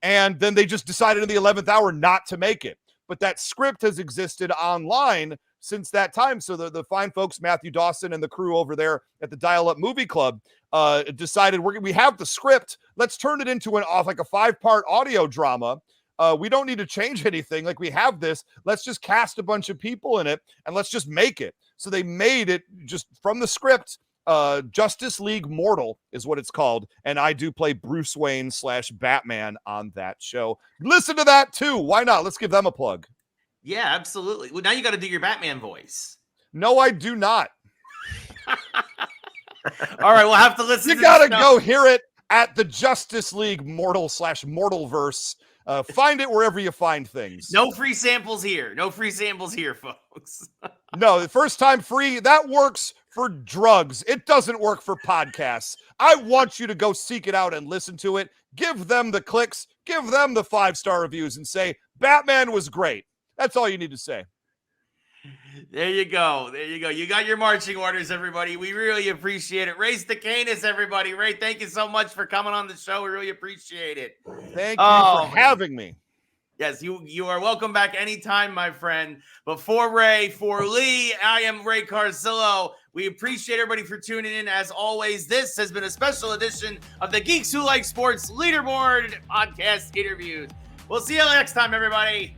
And then they just decided in the 11th hour not to make it. But that script has existed online since that time. So the fine folks, Matthew Dawson and the crew over there at the Dial Up Movie Club, decided we have the script. Let's turn it into like a 5-part audio drama. we don't need to change anything. Like, we have this. Let's just cast a bunch of people in it and let's just make it. So they made it just from the script. Justice League Mortal is what it's called. And I do play Bruce Wayne / Batman on that show. Listen to that too. Why not? Let's give them a plug. Yeah, absolutely. Well, now you got to do your Batman voice. No, I do not. All right, we'll have to listen. You got to go hear it at the Justice League Mortal / Mortalverse. Find it wherever you find things. No free samples here. No free samples here, folks. No, the first time free, that works for drugs. It doesn't work for podcasts. I want you to go seek it out and listen to it. Give them the clicks. Give them the 5-star reviews and say, Batman was great. That's all you need to say. There you go. There you go. You got your marching orders, everybody. We really appreciate it. Ray Stakenas, everybody. Ray, thank you so much for coming on the show. We really appreciate it. Thank you for having me. Yes, you are welcome back anytime, my friend. But for Ray, for Lee, I am Ray Carcillo. We appreciate everybody for tuning in. As always, this has been a special edition of the Geeks Who Like Sports Leaderboard podcast interviews. We'll see you next time, everybody.